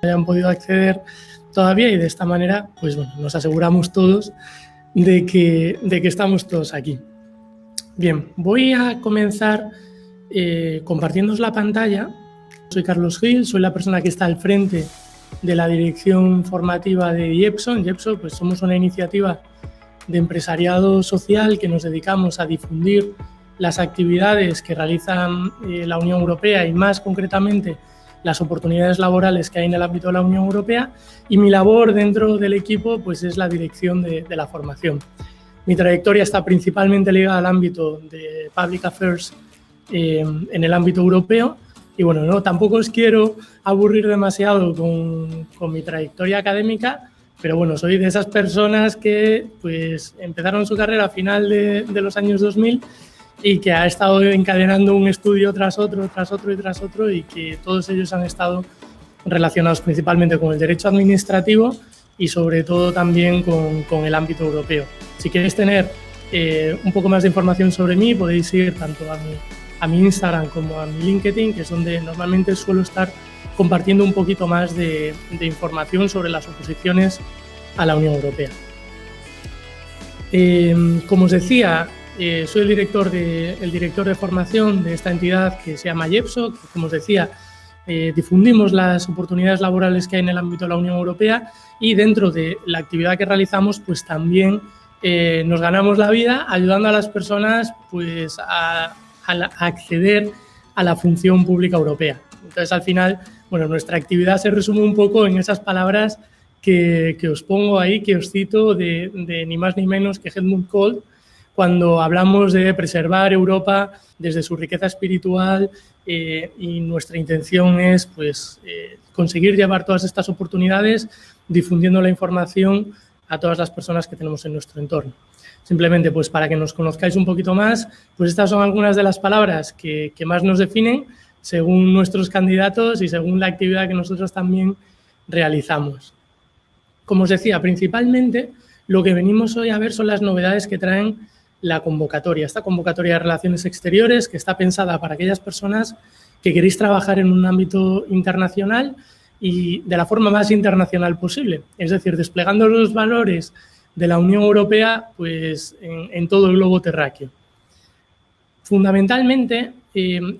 hayan podido acceder todavía, y de esta manera pues bueno, nos aseguramos todos de que estamos todos aquí. Bien, voy a comenzar compartiéndoos la pantalla. Soy Carlos Gil, soy la persona que está al frente de la dirección formativa de IEPSO. En IEPSO pues somos una iniciativa de empresariado social que nos dedicamos a difundir las actividades que realiza la Unión Europea y más concretamente las oportunidades laborales que hay en el ámbito de la Unión Europea, y mi labor dentro del equipo pues es la dirección de la formación. Mi trayectoria está principalmente ligada al ámbito de Public Affairs en el ámbito europeo. Y bueno, no, tampoco os quiero aburrir demasiado con mi trayectoria académica, pero bueno, soy de esas personas que pues empezaron su carrera a final de los años 2000 y que ha estado encadenando un estudio tras otro y que todos ellos han estado relacionados principalmente con el derecho administrativo y sobre todo también con el ámbito europeo. Si queréis tener un poco más de información sobre mí, podéis ir tanto a mi Instagram como a mi LinkedIn, que es donde normalmente suelo estar compartiendo un poquito más de información sobre las oposiciones a la Unión Europea. Como os decía, soy el director de formación de esta entidad que se llama IEPSO, que, como os decía, difundimos las oportunidades laborales que hay en el ámbito de la Unión Europea, y dentro de la actividad que realizamos pues también nos ganamos la vida ayudando a las personas pues a acceder a la función pública europea. Entonces, al final, bueno, nuestra actividad se resume un poco en esas palabras que os pongo ahí, que os cito de ni más ni menos que Helmut Kohl, cuando hablamos de preservar Europa desde su riqueza espiritual, y nuestra intención es pues, conseguir llevar todas estas oportunidades difundiendo la información a todas las personas que tenemos en nuestro entorno. Simplemente pues para que nos conozcáis un poquito más, pues estas son algunas de las palabras que más nos definen según nuestros candidatos y según la actividad que nosotros también realizamos. Como os decía, principalmente lo que venimos hoy a ver son las novedades que traen la convocatoria, esta convocatoria de Relaciones Exteriores, que está pensada para aquellas personas que queréis trabajar en un ámbito internacional y de la forma más internacional posible, es decir, desplegando los valores de la Unión Europea pues, en todo el globo terráqueo. Fundamentalmente,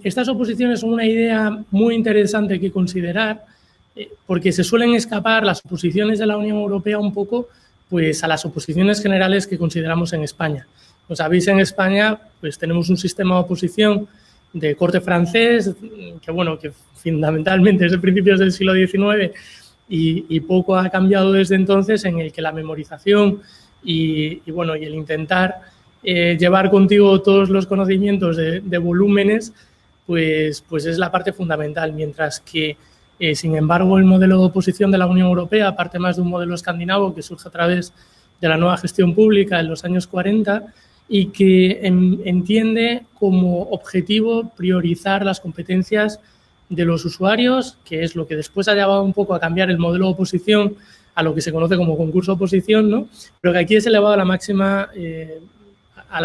estas oposiciones son una idea muy interesante que considerar porque se suelen escapar las oposiciones de la Unión Europea un poco pues, a las oposiciones generales que consideramos en España. Como sabéis, en España pues, tenemos un sistema de oposición de corte francés que, bueno, que fundamentalmente es de principios del siglo XIX y poco ha cambiado desde entonces, en el que la memorización y el intentar llevar contigo todos los conocimientos de volúmenes pues es la parte fundamental, mientras que sin embargo el modelo de oposición de la Unión Europea parte más de un modelo escandinavo que surge a través de la nueva gestión pública en los años 40 y que entiende como objetivo priorizar las competencias de los usuarios, que es lo que después ha llevado un poco a cambiar el modelo de oposición a lo que se conoce como concurso de oposición, ¿no? Pero que aquí es elevado a la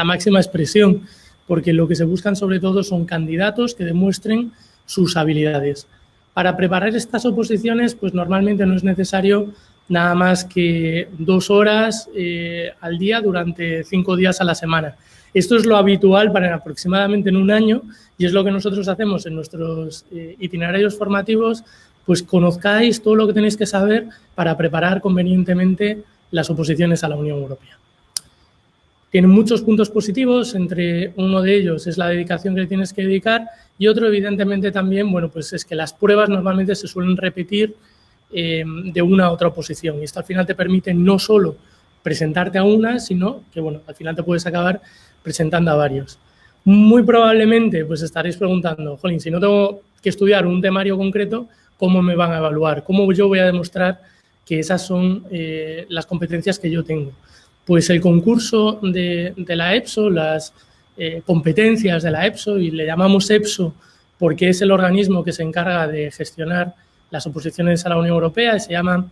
máxima expresión, porque lo que se buscan sobre todo son candidatos que demuestren sus habilidades. Para preparar estas oposiciones, pues normalmente no es necesario nada más que 2 horas al día durante 5 días a la semana. Esto es lo habitual para aproximadamente en un año y es lo que nosotros hacemos en nuestros itinerarios formativos, pues conozcáis todo lo que tenéis que saber para preparar convenientemente las oposiciones a la Unión Europea. Tienen muchos puntos positivos, entre uno de ellos es la dedicación que le tienes que dedicar y otro evidentemente también, bueno, pues es que las pruebas normalmente se suelen repetir de una a otra oposición y esto al final te permite no solo presentarte a una, sino que, bueno, al final te puedes acabar presentando a varios. Muy probablemente pues estaréis preguntando, jolín, si no tengo que estudiar un temario concreto, ¿cómo me van a evaluar? ¿Cómo yo voy a demostrar que esas son las competencias que yo tengo? Pues el concurso de la EPSO, las competencias de la EPSO, y le llamamos EPSO porque es el organismo que se encarga de gestionar las oposiciones a la Unión Europea, se llama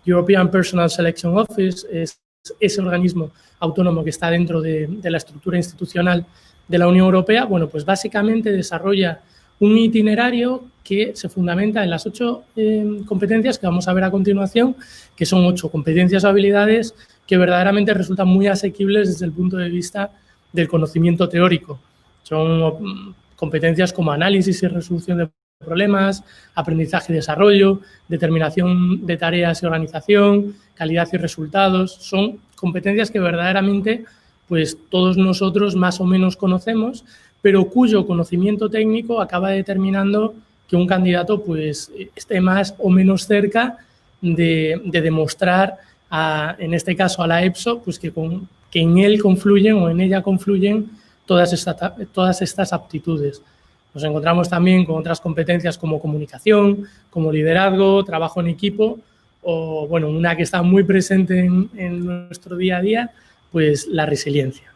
European Personal Selection Office, es ese organismo autónomo que está dentro de la estructura institucional de la Unión Europea. Bueno, pues básicamente desarrolla un itinerario que se fundamenta en las 8 competencias que vamos a ver a continuación, que son 8 competencias o habilidades que verdaderamente resultan muy asequibles desde el punto de vista del conocimiento teórico. Son competencias como análisis y resolución de problemas, aprendizaje y desarrollo, determinación de tareas y organización, calidad y resultados. Son competencias que verdaderamente pues, todos nosotros más o menos conocemos, pero cuyo conocimiento técnico acaba determinando que un candidato pues, esté más o menos cerca de demostrar, en este caso a la EPSO, pues que en él confluyen o en ella confluyen todas estas aptitudes. Nos encontramos también con otras competencias como comunicación, como liderazgo, trabajo en equipo o, bueno, una que está muy presente en nuestro día a día, pues la resiliencia.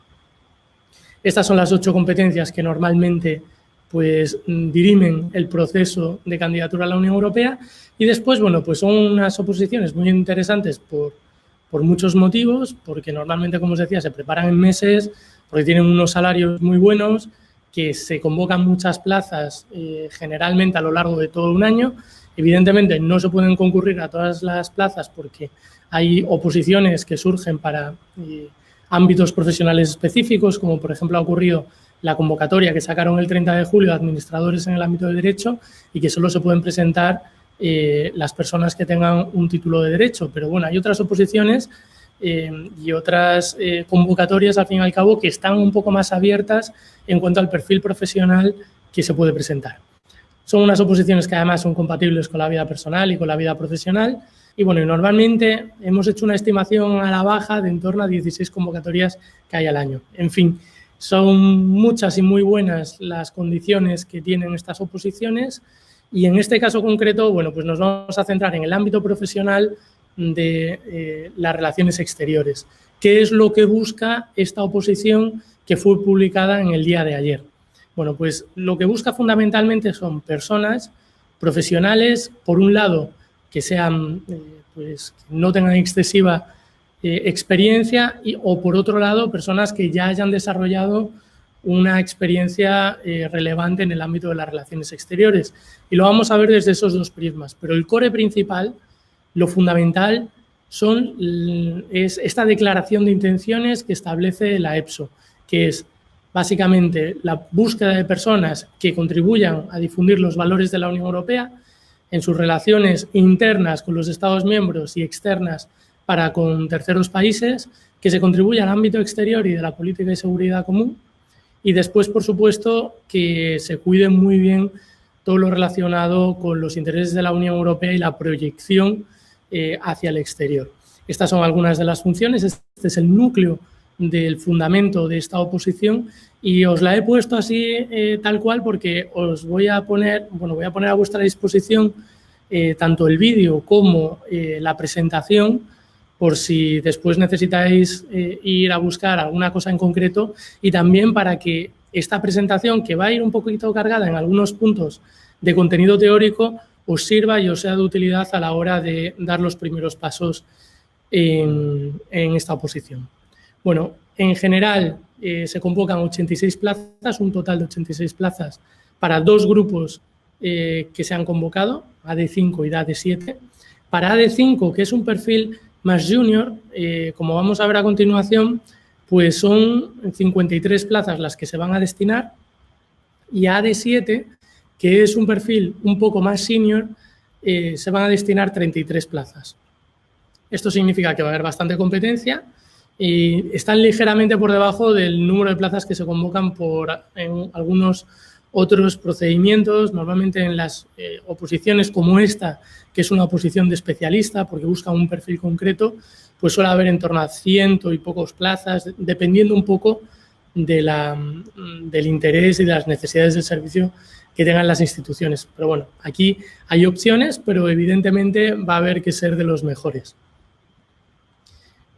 Estas son las 8 competencias que normalmente pues, dirimen el proceso de candidatura a la Unión Europea y después, bueno, pues son unas oposiciones muy interesantes por muchos motivos, porque normalmente, como os decía, se preparan en meses, porque tienen unos salarios muy buenos, que se convocan muchas plazas generalmente a lo largo de todo un año. Evidentemente no se pueden concurrir a todas las plazas porque hay oposiciones que surgen para ámbitos profesionales específicos, como por ejemplo ha ocurrido la convocatoria que sacaron el 30 de julio de administradores en el ámbito de derecho y que solo se pueden presentar las personas que tengan un título de derecho. Pero bueno, hay otras oposiciones y otras convocatorias, al fin y al cabo, que están un poco más abiertas en cuanto al perfil profesional que se puede presentar. Son unas oposiciones que además son compatibles con la vida personal y con la vida profesional. Y bueno, normalmente hemos hecho una estimación a la baja de en torno a 16 convocatorias que hay al año. En fin, son muchas y muy buenas las condiciones que tienen estas oposiciones y en este caso concreto, bueno, pues nos vamos a centrar en el ámbito profesional de las relaciones exteriores. ¿Qué es lo que busca esta oposición que fue publicada en el día de ayer? Bueno, pues lo que busca fundamentalmente son personas profesionales, por un lado, que sean, pues, que no tengan excesiva experiencia o, por otro lado, personas que ya hayan desarrollado una experiencia relevante en el ámbito de las relaciones exteriores. Y lo vamos a ver desde esos dos prismas. Pero el core principal, lo fundamental, es esta declaración de intenciones que establece la EPSO, que es básicamente la búsqueda de personas que contribuyan a difundir los valores de la Unión Europea en sus relaciones internas con los Estados miembros y externas para con terceros países, que se contribuya al ámbito exterior y de la política de seguridad común y después, por supuesto, que se cuide muy bien todo lo relacionado con los intereses de la Unión Europea y la proyección hacia el exterior. Estas son algunas de las funciones, este es el núcleo del fundamento de esta oposición y os la he puesto así tal cual porque os voy a poner a vuestra disposición tanto el vídeo como la presentación por si después necesitáis ir a buscar alguna cosa en concreto y también para que esta presentación, que va a ir un poquito cargada en algunos puntos de contenido teórico, os sirva y os sea de utilidad a la hora de dar los primeros pasos en esta oposición. Bueno, en general se convocan 86 plazas, un total de 86 plazas para dos grupos que se han convocado, AD5 y AD7. Para AD5, que es un perfil más junior, como vamos a ver a continuación, pues son 53 plazas las que se van a destinar y a AD7, que es un perfil un poco más senior, se van a destinar 33 plazas. Esto significa que va a haber bastante competencia y están ligeramente por debajo del número de plazas que se convocan en algunos otros procedimientos, normalmente en las oposiciones como esta, que es una oposición de especialista porque busca un perfil concreto, pues suele haber en torno a 100 y pocos plazas, dependiendo un poco del interés y de las necesidades del servicio que tengan las instituciones. Pero bueno, aquí hay opciones, pero evidentemente va a haber que ser de los mejores.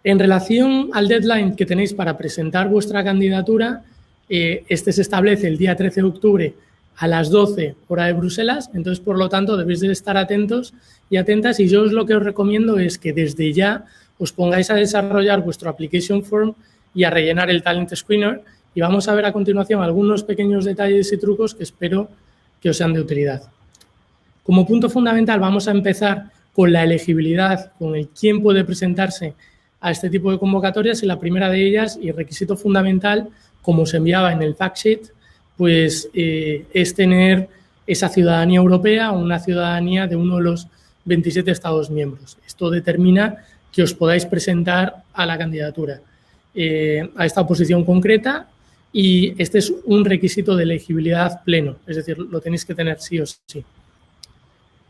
En relación al deadline que tenéis para presentar vuestra candidatura, este se establece el día 13 de octubre a las 12 hora de Bruselas, entonces por lo tanto debéis de estar atentos y atentas y yo lo que os recomiendo es que desde ya os pongáis a desarrollar vuestro application form y a rellenar el talent screener y vamos a ver a continuación algunos pequeños detalles y trucos que espero que os sean de utilidad. Como punto fundamental vamos a empezar con la elegibilidad, con el quién puede presentarse a este tipo de convocatorias, y la primera de ellas y requisito fundamental, como se enviaba en el fact sheet, pues es tener esa ciudadanía europea o una ciudadanía de uno de los 27 Estados miembros. Esto determina que os podáis presentar a la candidatura, a esta oposición concreta, y este es un requisito de elegibilidad pleno, es decir, lo tenéis que tener sí o sí.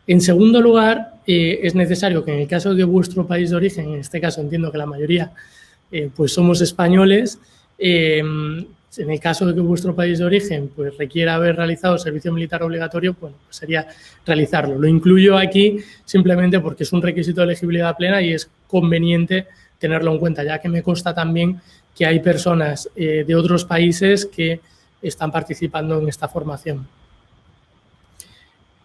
En segundo lugar, es necesario que en el caso de que vuestro país de origen, en este caso entiendo que la mayoría pues somos españoles, en el caso de que vuestro país de origen pues requiera haber realizado servicio militar obligatorio, bueno, pues sería realizarlo. Lo incluyo aquí simplemente porque es un requisito de elegibilidad plena y es conveniente tenerlo en cuenta, ya que me consta también que hay personas de otros países que están participando en esta formación.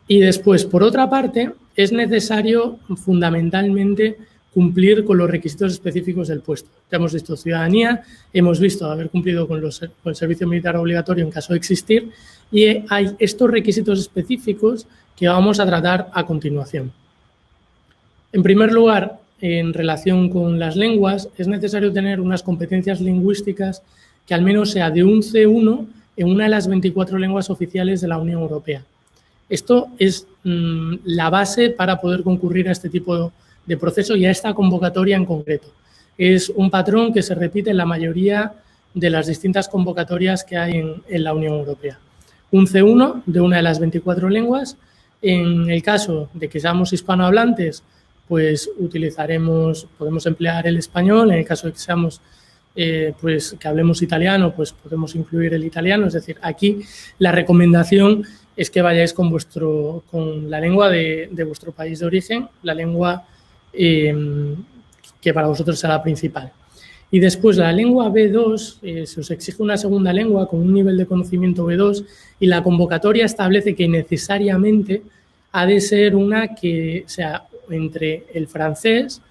Y después, por otra parte, es necesario fundamentalmente cumplir con los requisitos específicos del puesto. Ya hemos visto ciudadanía, hemos visto haber cumplido con el servicio militar obligatorio en caso de existir, y hay estos requisitos específicos que vamos a tratar a continuación. En primer lugar, en relación con las lenguas, es necesario tener unas competencias lingüísticas que al menos sea de un C1 en una de las 24 lenguas oficiales de la Unión Europea. Esto es la base para poder concurrir a este tipo de proceso y a esta convocatoria en concreto. Es un patrón que se repite en la mayoría de las distintas convocatorias que hay en la Unión Europea. Un C1 de una de las 24 lenguas. En el caso de que seamos hispanohablantes, pues podemos emplear el español. En el caso de que seamos pues que hablemos italiano, pues podemos incluir el italiano. Es decir, aquí la recomendación es que vayáis con la lengua de vuestro país de origen, la lengua que para vosotros será la principal. Y después la lengua B2, se os exige una segunda lengua con un nivel de conocimiento B2, y la convocatoria establece que necesariamente ha de ser una que sea entre el francés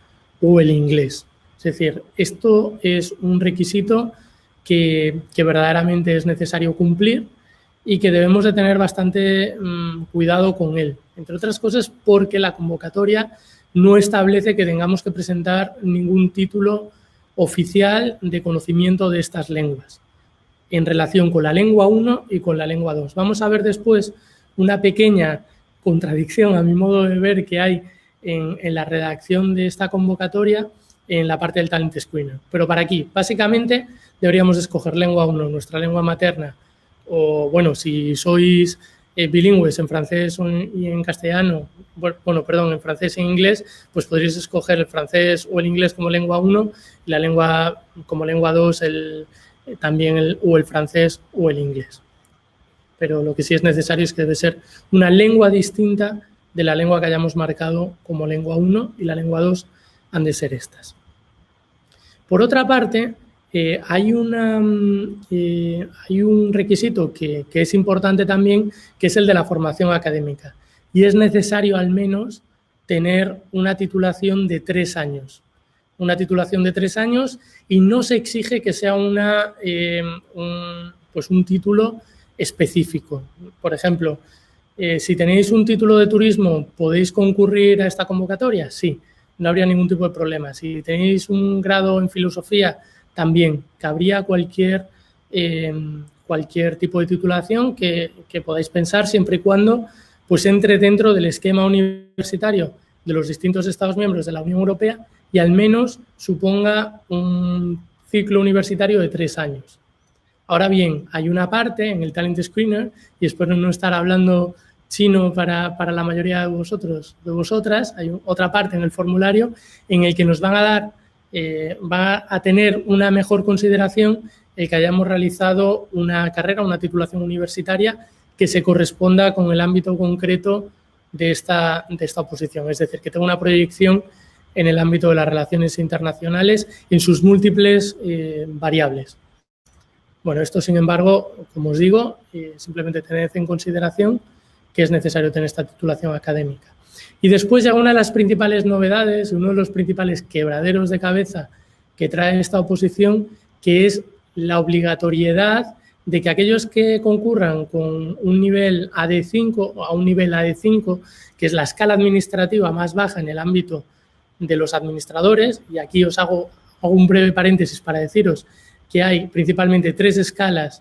o el inglés. Es decir, esto es un requisito que verdaderamente es necesario cumplir y que debemos de tener bastante cuidado con él, entre otras cosas porque la convocatoria no establece que tengamos que presentar ningún título oficial de conocimiento de estas lenguas en relación con la lengua 1 y con la lengua 2. Vamos a ver después una pequeña contradicción, a mi modo de ver, que hay en la redacción de esta convocatoria en la parte del Talent Screener. Pero para aquí, básicamente, deberíamos escoger lengua 1, nuestra lengua materna, o bueno, si sois bilingües en francés y en castellano, en francés e inglés, pues podréis escoger el francés o el inglés como lengua 1 y la lengua como lengua 2 también el francés o el inglés. Pero lo que sí es necesario es que debe ser una lengua distinta de la lengua que hayamos marcado como lengua 1 y la lengua 2 han de ser estas. Por otra parte, hay un requisito que es importante también, que es el de la formación académica. Y es necesario al menos tener una titulación de 3 años. Una titulación de 3 años, y no se exige que sea un título específico. Por ejemplo, si tenéis un título de turismo, ¿podéis concurrir a esta convocatoria? Sí, no habría ningún tipo de problema. Si tenéis un grado en filosofía, también cabría cualquier tipo de titulación que podáis pensar, siempre y cuando pues entre dentro del esquema universitario de los distintos Estados miembros de la Unión Europea y al menos suponga un ciclo universitario de 3 años. Ahora bien, hay una parte en el Talent Screener, y espero no estar hablando chino para la mayoría de vosotros, de vosotras, hay otra parte en el formulario en el que nos van a dar, va a tener una mejor consideración el que hayamos realizado una carrera, una titulación universitaria que se corresponda con el ámbito concreto de esta oposición, es decir, que tenga una proyección en el ámbito de las relaciones internacionales en sus múltiples variables. Bueno, esto, sin embargo, como os digo, simplemente tened en consideración que es necesario tener esta titulación académica. Y después ya una de las principales novedades, uno de los principales quebraderos de cabeza que trae esta oposición, que es la obligatoriedad de que aquellos que concurran con un nivel AD5 o a un nivel AD5, que es la escala administrativa más baja en el ámbito de los administradores, y aquí os hago un breve paréntesis para deciros que hay principalmente 3 escalas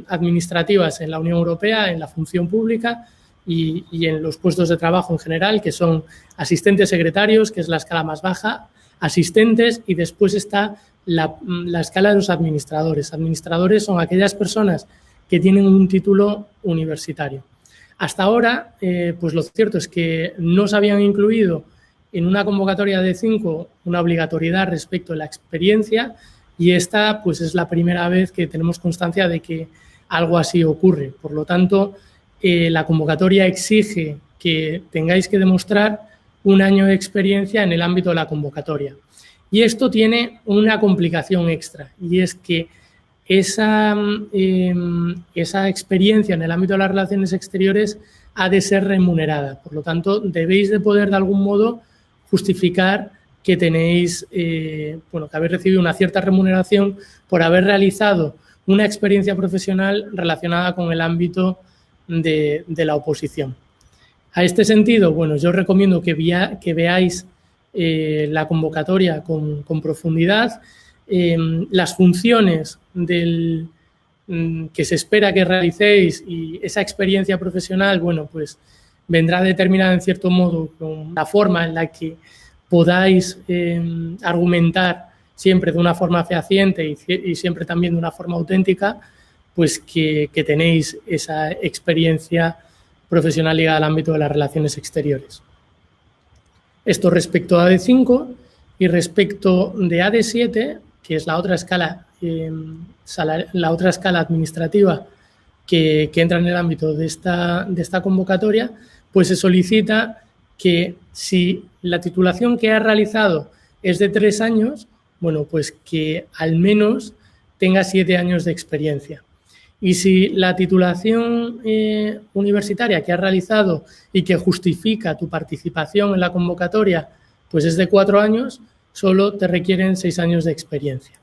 administrativas en la Unión Europea, en la función pública y en los puestos de trabajo en general, que son asistentes secretarios, que es la escala más baja, asistentes, y después está la escala de los administradores. Administradores son aquellas personas que tienen un título universitario. Hasta ahora, pues lo cierto es que no se habían incluido en una convocatoria de 5 una obligatoriedad respecto a la experiencia, y esta pues es la primera vez que tenemos constancia de que algo así ocurre. Por lo tanto, la convocatoria exige que tengáis que demostrar un año de experiencia en el ámbito de la convocatoria. Y esto tiene una complicación extra, y es que esa experiencia en el ámbito de las relaciones exteriores ha de ser remunerada. Por lo tanto, debéis de poder de algún modo justificar que tenéis, que habéis recibido una cierta remuneración por haber realizado una experiencia profesional relacionada con el ámbito de la oposición. A este sentido, bueno, yo os recomiendo que veáis la convocatoria con profundidad, las funciones que se espera que realicéis y esa experiencia profesional, bueno, pues vendrá determinada en cierto modo con la forma en la que podáis argumentar siempre de una forma fehaciente y siempre también de una forma auténtica, pues que tenéis esa experiencia profesional ligada al ámbito de las relaciones exteriores. Esto respecto a AD5, y respecto de AD7, que es la otra escala administrativa que entra en el ámbito de esta convocatoria, pues se solicita que si la titulación que ha realizado es de 3 años, bueno, pues que al menos tenga 7 años de experiencia. Y si la titulación universitaria que has realizado y que justifica tu participación en la convocatoria, pues es de 4 años, solo te requieren 6 años de experiencia.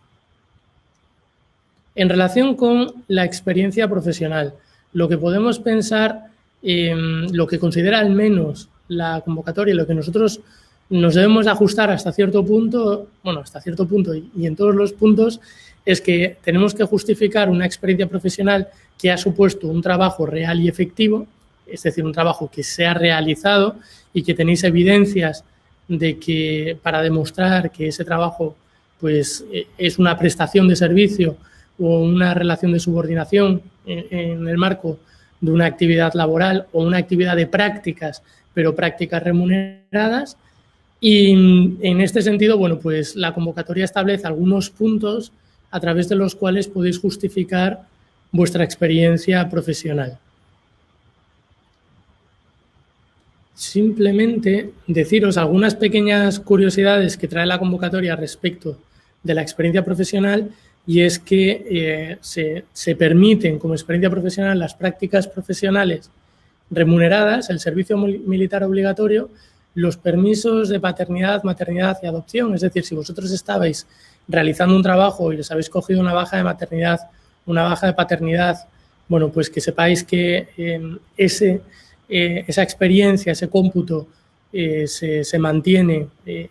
En relación con la experiencia profesional, lo que podemos pensar, lo que considera al menos la convocatoria, lo que nosotros nos debemos ajustar hasta cierto punto, y en todos los puntos, es que tenemos que justificar una experiencia profesional que ha supuesto un trabajo real y efectivo, es decir, un trabajo que se ha realizado y que tenéis evidencias de que para demostrar que ese trabajo pues, es una prestación de servicio o una relación de subordinación en el marco de una actividad laboral o una actividad de prácticas, pero prácticas remuneradas. Y en este sentido, bueno, pues la convocatoria establece algunos puntos a través de los cuales podéis justificar vuestra experiencia profesional. Simplemente deciros algunas pequeñas curiosidades que trae la convocatoria respecto de la experiencia profesional, y es que se permiten como experiencia profesional las prácticas profesionales remuneradas, el servicio militar obligatorio, los permisos de paternidad, maternidad y adopción. Es decir, si vosotros estabais realizando un trabajo y les habéis cogido una baja de maternidad, una baja de paternidad, bueno, pues que sepáis que esa experiencia, ese cómputo se mantiene,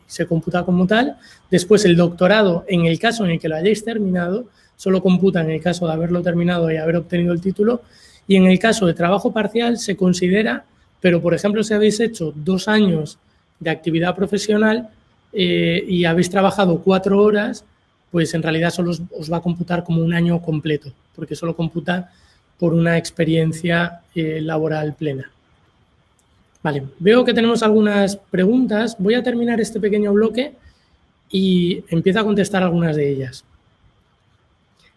se computa como tal. Después el doctorado, en el caso en el que lo hayáis terminado, solo computa en el caso de haberlo terminado y haber obtenido el título, y en el caso de trabajo parcial se considera, pero por ejemplo si habéis hecho 2 años de actividad profesional y habéis trabajado 4 horas, pues en realidad solo os va a computar como un año completo, porque solo computa por una experiencia laboral plena. Vale, veo que tenemos algunas preguntas. Voy a terminar este pequeño bloque y empiezo a contestar algunas de ellas.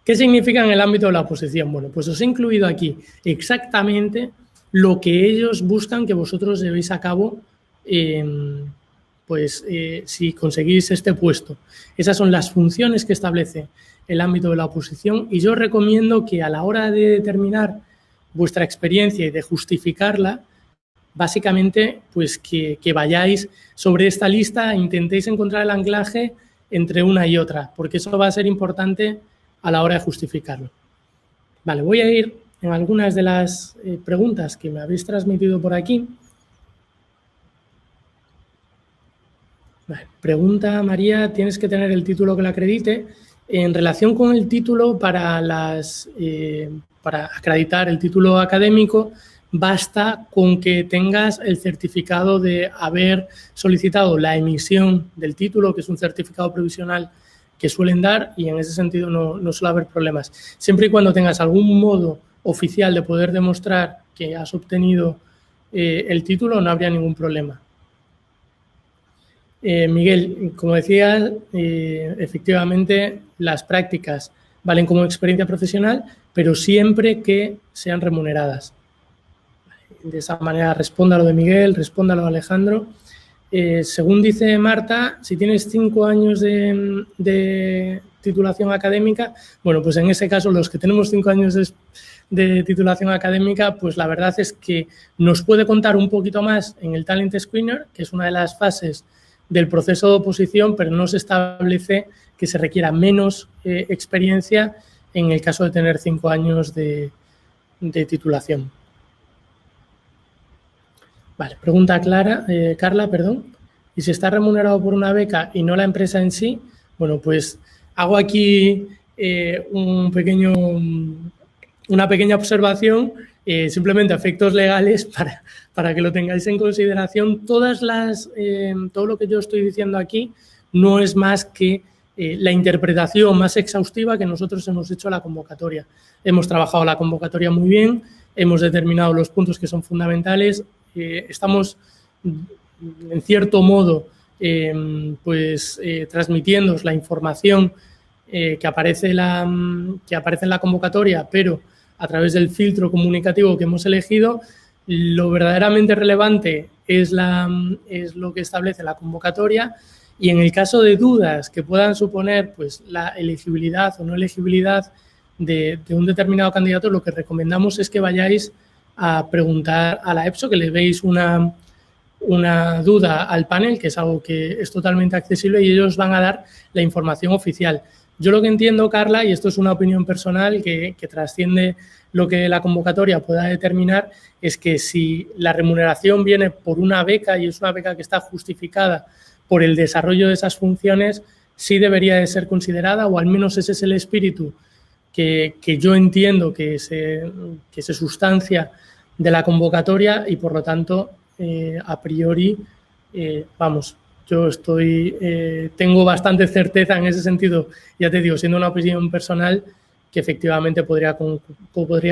¿Qué significa en el ámbito de la oposición? Bueno, pues os he incluido aquí exactamente lo que ellos buscan que vosotros llevéis a cabo si conseguís este puesto. Esas son las funciones que establece el ámbito de la oposición, y yo os recomiendo que a la hora de determinar vuestra experiencia y de justificarla, básicamente pues que vayáis sobre esta lista e intentéis encontrar el anclaje entre una y otra, porque eso va a ser importante a la hora de justificarlo. Vale, voy a ir en algunas de las preguntas que me habéis transmitido por aquí. Vale, pregunta María, ¿tienes que tener el título que lo acredite? En relación con el título, para acreditar el título académico, basta con que tengas el certificado de haber solicitado la emisión del título, que es un certificado provisional que suelen dar, y en ese sentido no suele haber problemas. Siempre y cuando tengas algún modo oficial de poder demostrar que has obtenido el título, no habría ningún problema. Miguel, como decía, efectivamente las prácticas valen como experiencia profesional, pero siempre que sean remuneradas. De esa manera responda lo de Miguel, responda lo de Alejandro. Según dice Marta, si tienes 5 años de titulación académica, bueno, pues en ese caso los que tenemos 5 años de titulación académica, pues la verdad es que nos puede contar un poquito más en el Talent Screener, que es una de las fases del proceso de oposición, pero no se establece que se requiera menos experiencia en el caso de tener 5 años de titulación. Vale, pregunta Carla, perdón. ¿Y si está remunerado por una beca y no la empresa en sí? Bueno, pues hago aquí una pequeña observación, simplemente a efectos legales, para que lo tengáis en consideración. Todo lo que yo estoy diciendo aquí no es más que la interpretación más exhaustiva que nosotros hemos hecho a la convocatoria. Hemos trabajado la convocatoria muy bien, hemos determinado los puntos que son fundamentales, estamos, en cierto modo, transmitiéndoos la información que aparece en la convocatoria, pero a través del filtro comunicativo que hemos elegido. Lo verdaderamente relevante es lo que establece la convocatoria, y en el caso de dudas que puedan suponer pues, la elegibilidad o no elegibilidad de un determinado candidato, lo que recomendamos es que vayáis a preguntar a la EPSO, que le veis una duda al panel, que es algo que es totalmente accesible, y ellos van a dar la información oficial. Yo lo que entiendo, Carla, y esto es una opinión personal que trasciende lo que la convocatoria pueda determinar, es que si la remuneración viene por una beca y es una beca que está justificada por el desarrollo de esas funciones, sí debería de ser considerada, o al menos ese es el espíritu que yo entiendo que se sustancia de la convocatoria, y por lo tanto, a priori, yo tengo bastante certeza en ese sentido, ya te digo, siendo una opinión personal, que efectivamente podría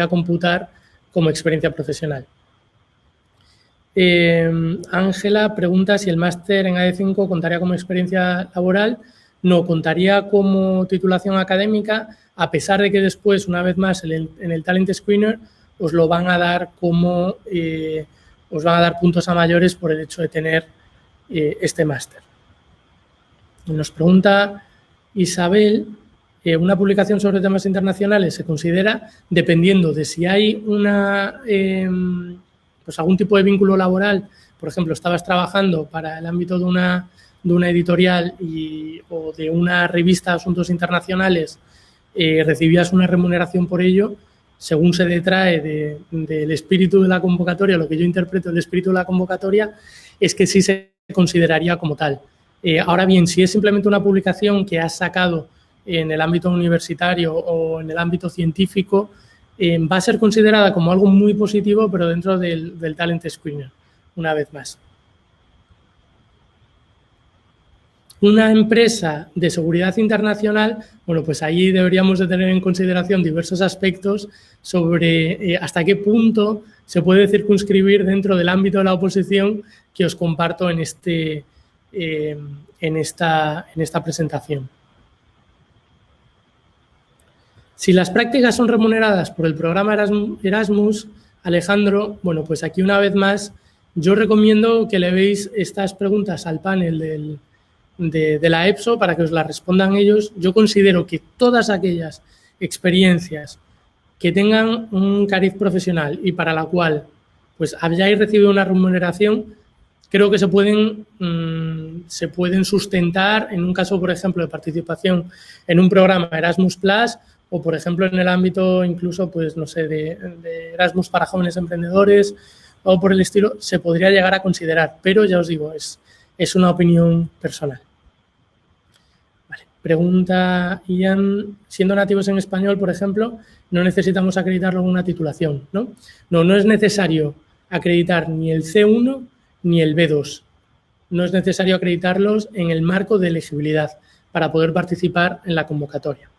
computar como experiencia profesional. Ángela pregunta si el máster en AD5 contaría como experiencia laboral. No, contaría como titulación académica, a pesar de que después, una vez más, en el Talent Screener os lo van a dar os van a dar puntos a mayores por el hecho de tener este máster. Nos pregunta Isabel, una publicación sobre temas internacionales se considera dependiendo de si hay algún tipo de vínculo laboral. Por ejemplo, estabas trabajando para el ámbito de una editorial o de una revista de asuntos internacionales, recibías una remuneración por ello. Según se detrae del espíritu de la convocatoria, lo que yo interpreto del espíritu de la convocatoria es que sí se consideraría como tal. Ahora bien, si es simplemente una publicación que has sacado en el ámbito universitario o en el ámbito científico, va a ser considerada como algo muy positivo, pero dentro del Talent Screener, una vez más. Una empresa de seguridad internacional, bueno, pues ahí deberíamos de tener en consideración diversos aspectos sobre hasta qué punto se puede circunscribir dentro del ámbito de la oposición que os comparto en esta presentación. Si las prácticas son remuneradas por el programa Erasmus, Alejandro, bueno, pues aquí una vez más yo recomiendo que le veis estas preguntas al panel de la EPSO para que os las respondan ellos. Yo considero que todas aquellas experiencias que tengan un cariz profesional y para la cual pues hayáis recibido una remuneración, creo que se pueden sustentar en un caso, por ejemplo, de participación en un programa Erasmus+, o, por ejemplo, en el ámbito incluso, pues, no sé, de Erasmus para jóvenes emprendedores o por el estilo, se podría llegar a considerar, pero ya os digo, es una opinión personal. Vale. Pregunta Ian, siendo nativos en español, por ejemplo, no necesitamos acreditarlo en una titulación, ¿no? No es necesario acreditar ni el C1 ni el B2. No es necesario acreditarlos en el marco de elegibilidad para poder participar en la convocatoria.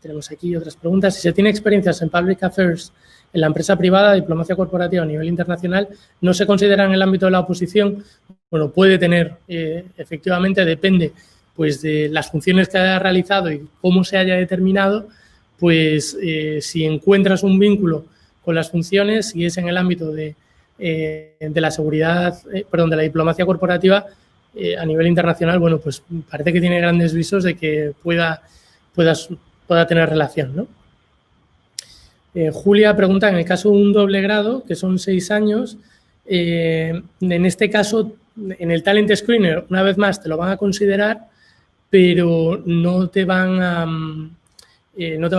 Tenemos aquí otras preguntas. Si se tiene experiencias en Public Affairs en la empresa privada, diplomacia corporativa a nivel internacional, ¿no se considera en el ámbito de la oposición? Bueno, puede tener, efectivamente, depende pues de las funciones que haya realizado y cómo se haya determinado, pues si encuentras un vínculo con las funciones, si es en el ámbito de la seguridad, de la diplomacia corporativa a nivel internacional, bueno, pues parece que tiene grandes visos de que pueda tener relación, ¿no? Julia pregunta, en el caso de un doble grado, que son 6 años, en este caso, en el Talent Screener, una vez más, te lo van a considerar, pero no te va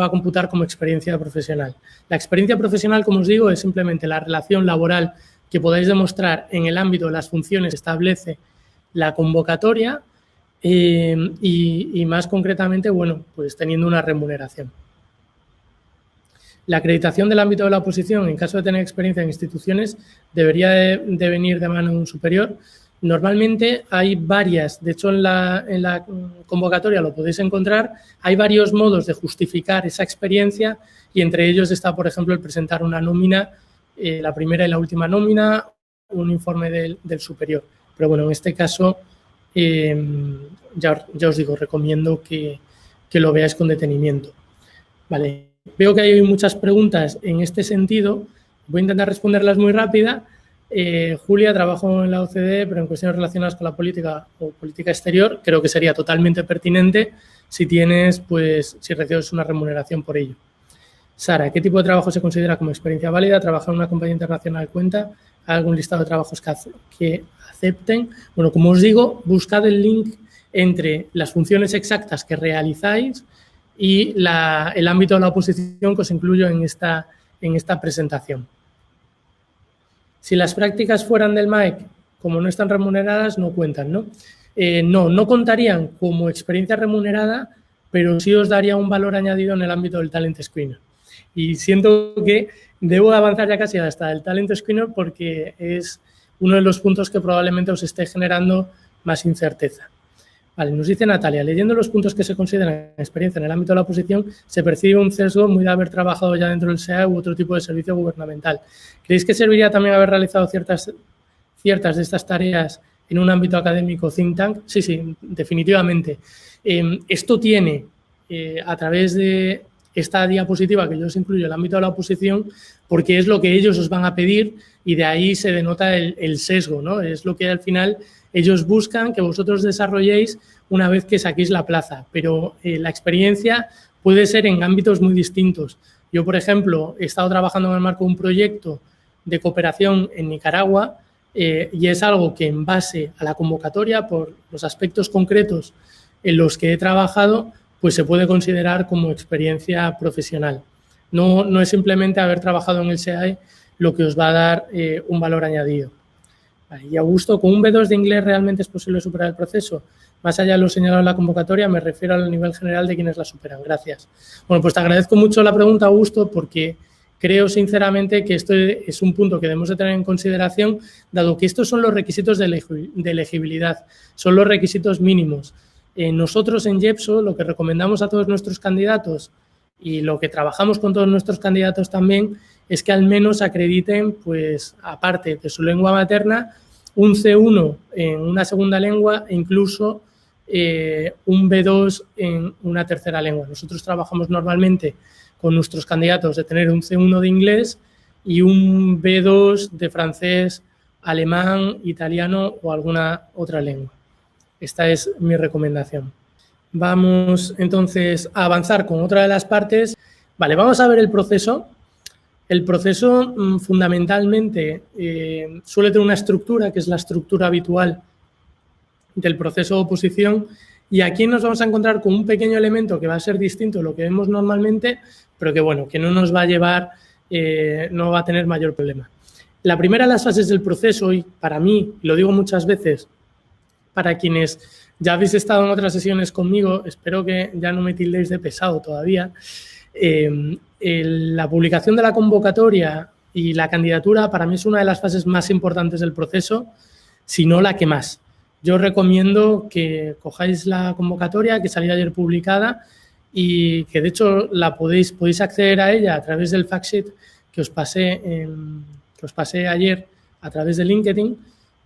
a computar como experiencia profesional. La experiencia profesional, como os digo, es simplemente la relación laboral que podáis demostrar en el ámbito de las funciones que establece la convocatoria y más concretamente, bueno, pues teniendo una remuneración. La acreditación del ámbito de la oposición, en caso de tener experiencia en instituciones, debería de venir de mano de un superior. Normalmente hay varias, de hecho en la convocatoria lo podéis encontrar, hay varios modos de justificar esa experiencia y entre ellos está, por ejemplo, el presentar una nómina, la primera y la última nómina, un informe del superior. Pero bueno, en este caso, ya os digo, recomiendo que lo veáis con detenimiento. Vale, veo que hay muchas preguntas en este sentido, voy a intentar responderlas muy rápida. Julia, trabajo en la OCDE, pero en cuestiones relacionadas con la política o política exterior, creo que sería totalmente pertinente si recibes una remuneración por ello. Sara, ¿qué tipo de trabajo se considera como experiencia válida? ¿Trabajar en una compañía internacional cuenta? ¿Hay algún listado de trabajos que acepten? Bueno, como os digo, buscad el link entre las funciones exactas que realizáis y el ámbito de la oposición que os incluyo en esta presentación. Si las prácticas fueran del MAEC, como no están remuneradas, no cuentan, ¿no? No contarían como experiencia remunerada, pero sí os daría un valor añadido en el ámbito del Talent Screener. Y siento que debo avanzar ya casi hasta el Talent Screener porque es uno de los puntos que probablemente os esté generando más incerteza. Vale, nos dice Natalia, leyendo los puntos que se consideran experiencia en el ámbito de la oposición, se percibe un sesgo muy de haber trabajado ya dentro del SEAE u otro tipo de servicio gubernamental. ¿Creéis que serviría también haber realizado ciertas de estas tareas en un ámbito académico think tank? Sí, definitivamente. Esto tiene, a través de esta diapositiva que yo os incluyo, el ámbito de la oposición, porque es lo que ellos os van a pedir y de ahí se denota el sesgo, ¿no? Es lo que al final ellos buscan que vosotros desarrolléis una vez que saquéis la plaza, pero la experiencia puede ser en ámbitos muy distintos. Yo, por ejemplo, he estado trabajando en el marco de un proyecto de cooperación en Nicaragua y es algo que en base a la convocatoria, por los aspectos concretos en los que he trabajado, pues se puede considerar como experiencia profesional. No es simplemente haber trabajado en el SEAE lo que os va a dar un valor añadido. Vale, y Augusto, ¿con un B2 de inglés realmente es posible superar el proceso? Más allá de lo señalado en la convocatoria, me refiero al nivel general de quienes la superan. Gracias. Bueno, pues te agradezco mucho la pregunta, Augusto, porque creo sinceramente que esto es un punto que debemos de tener en consideración, dado que estos son los requisitos de elegibilidad, son los requisitos mínimos. Nosotros en JEPSO lo que recomendamos a todos nuestros candidatos y lo que trabajamos con todos nuestros candidatos también es que al menos acrediten, pues aparte de su lengua materna, un C1 en una segunda lengua e incluso un B2 en una tercera lengua. Nosotros trabajamos normalmente con nuestros candidatos de tener un C1 de inglés y un B2 de francés, alemán, italiano o alguna otra lengua. Esta es mi recomendación. Vamos entonces a avanzar con otra de las partes. Vale, vamos a ver el proceso. El proceso fundamentalmente suele tener una estructura que es la estructura habitual del proceso de oposición Y aquí nos vamos a encontrar con un pequeño elemento que va a ser distinto de lo que vemos normalmente, pero que, bueno, que no nos va a llevar, no va a tener mayor problema. La primera de las fases del proceso, y para mí, y lo digo muchas veces, para quienes ya habéis estado en otras sesiones conmigo, espero que ya no me tildéis de pesado todavía, la publicación de la convocatoria y la candidatura para mí es una de las fases más importantes del proceso, si no la que más. Yo os recomiendo que cojáis la convocatoria que salió ayer publicada y que de hecho podéis acceder a ella a través del fact sheet que os pasé ayer a través de LinkedIn.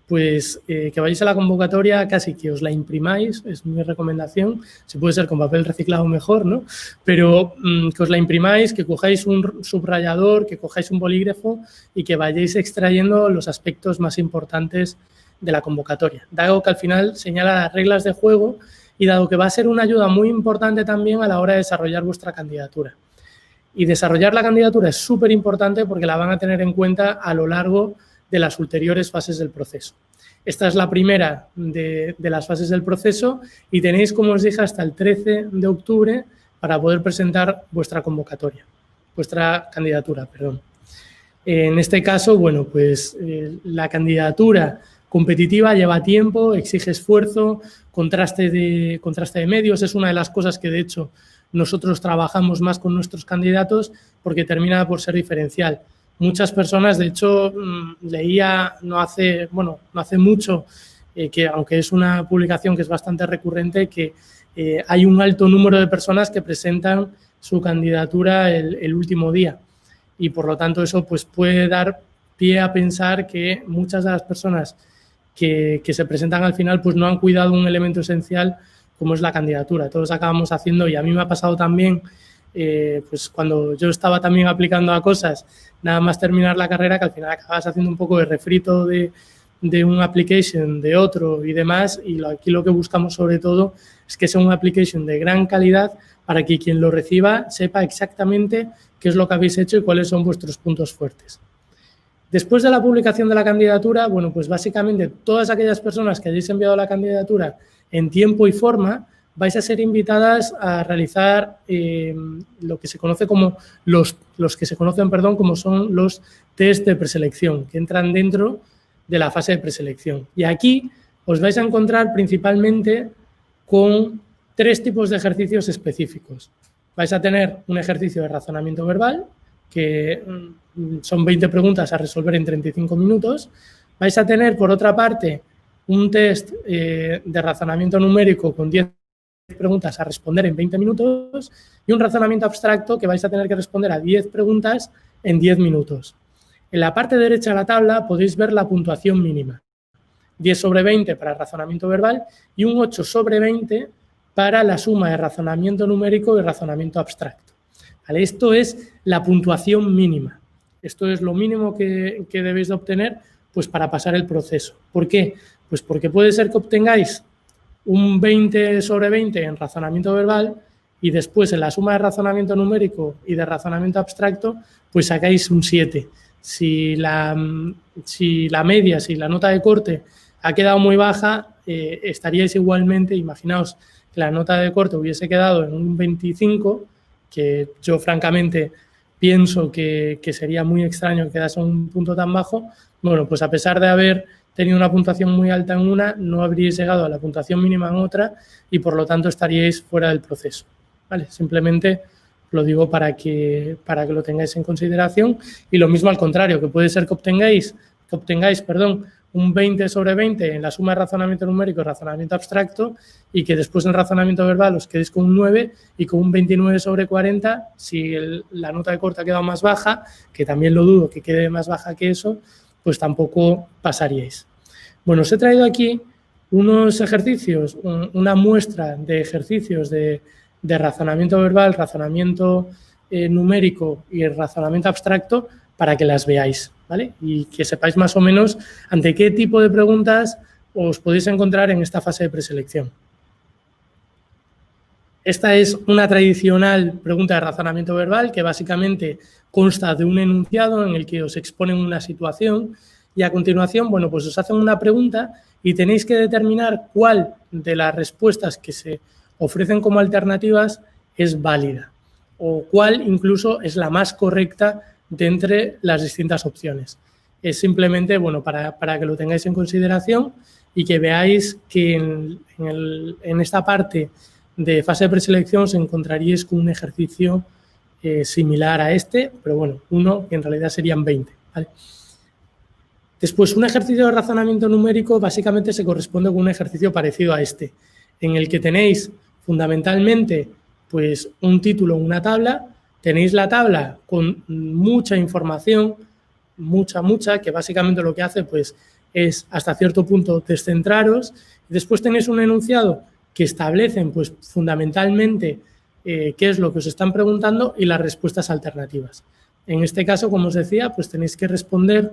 Pues que vayáis a la convocatoria, casi que os la imprimáis, es mi recomendación, si puede ser con papel reciclado mejor, ¿no? Pero que os la imprimáis, que cojáis un subrayador, que cojáis un bolígrafo y que vayáis extrayendo los aspectos más importantes de la convocatoria, dado que al final señala las reglas de juego y dado que va a ser una ayuda muy importante también a la hora de desarrollar vuestra candidatura. Y desarrollar la candidatura es súper importante porque la van a tener en cuenta a lo largo de las ulteriores fases del proceso. Esta es la primera de las fases del proceso y tenéis, como os dije, hasta el 13 de octubre para poder presentar vuestra candidatura, perdón. En este caso, bueno, pues la candidatura competitiva lleva tiempo, exige esfuerzo, contraste de medios, es una de las cosas que de hecho nosotros trabajamos más con nuestros candidatos porque termina por ser diferencial. Muchas personas, de hecho, leía no hace mucho, que aunque es una publicación que es bastante recurrente, que hay un alto número de personas que presentan su candidatura el último día y, por lo tanto, eso pues puede dar pie a pensar que muchas de las personas que se presentan al final pues no han cuidado un elemento esencial como es la candidatura. Todos acabamos haciendo, y a mí me ha pasado también, pues cuando yo estaba también aplicando a cosas, nada más terminar la carrera, que al final acabas haciendo un poco de refrito de un application, de otro y demás, y aquí lo que buscamos sobre todo es que sea un application de gran calidad para que quien lo reciba sepa exactamente qué es lo que habéis hecho y cuáles son vuestros puntos fuertes. Después de la publicación de la candidatura, bueno, pues básicamente todas aquellas personas que hayáis enviado la candidatura en tiempo y forma, vais a ser invitadas a realizar lo que se conoce como los que se conocen, como son los test de preselección, que entran dentro de la fase de preselección. Y aquí os vais a encontrar principalmente con 3 tipos de ejercicios específicos. Vais a tener un ejercicio de razonamiento verbal, que son 20 preguntas a resolver en 35 minutos. Vais a tener, por otra parte, un test de razonamiento numérico con 10 preguntas a responder en 20 minutos y un razonamiento abstracto que vais a tener que responder a 10 preguntas en 10 minutos. En la parte derecha de la tabla podéis ver la puntuación mínima. 10 sobre 20 para el razonamiento verbal y un 8 sobre 20 para la suma de razonamiento numérico y razonamiento abstracto. ¿Vale? Esto es la puntuación mínima. Esto es lo mínimo que debéis de obtener pues, para pasar el proceso. ¿Por qué? Pues porque puede ser que obtengáis un 20 sobre 20 en razonamiento verbal y después en la suma de razonamiento numérico y de razonamiento abstracto, pues sacáis un 7. Si la media, si la nota de corte ha quedado muy baja, estaríais igualmente, imaginaos que la nota de corte hubiese quedado en un 25, que yo francamente pienso que sería muy extraño que quedase un punto tan bajo. Bueno, pues a pesar de haber tenido una puntuación muy alta en una, no habríais llegado a la puntuación mínima en otra y por lo tanto estaríais fuera del proceso. ¿Vale? Simplemente lo digo para que lo tengáis en consideración y lo mismo al contrario, que puede ser que obtengáis un 20 sobre 20 en la suma de razonamiento numérico y razonamiento abstracto y que después en razonamiento verbal os quedéis con un 9 y con un 29 sobre 40, si la nota de corte ha quedado más baja, que también lo dudo que quede más baja que eso, pues tampoco pasaríais. Bueno, os he traído aquí unos ejercicios, una muestra de ejercicios de razonamiento verbal, razonamiento numérico y razonamiento abstracto para que las veáis, ¿vale? Y que sepáis más o menos ante qué tipo de preguntas os podéis encontrar en esta fase de preselección. Esta es una tradicional pregunta de razonamiento verbal que básicamente consta de un enunciado en el que os exponen una situación y a continuación, bueno, pues os hacen una pregunta y tenéis que determinar cuál de las respuestas que se ofrecen como alternativas es válida o cuál incluso es la más correcta de entre las distintas opciones. Es simplemente, bueno, para que lo tengáis en consideración y que veáis que en esta parte de fase de preselección os encontraríais con un ejercicio similar a este, pero bueno, uno que en realidad serían 20, ¿vale? Después, un ejercicio de razonamiento numérico básicamente se corresponde con un ejercicio parecido a este, en el que tenéis fundamentalmente pues, un título, una tabla, tenéis la tabla con mucha información, mucha, que básicamente lo que hace pues, es hasta cierto punto descentraros, y después tenéis un enunciado que establecen pues, fundamentalmente qué es lo que os están preguntando y las respuestas alternativas. En este caso, como os decía, pues tenéis que responder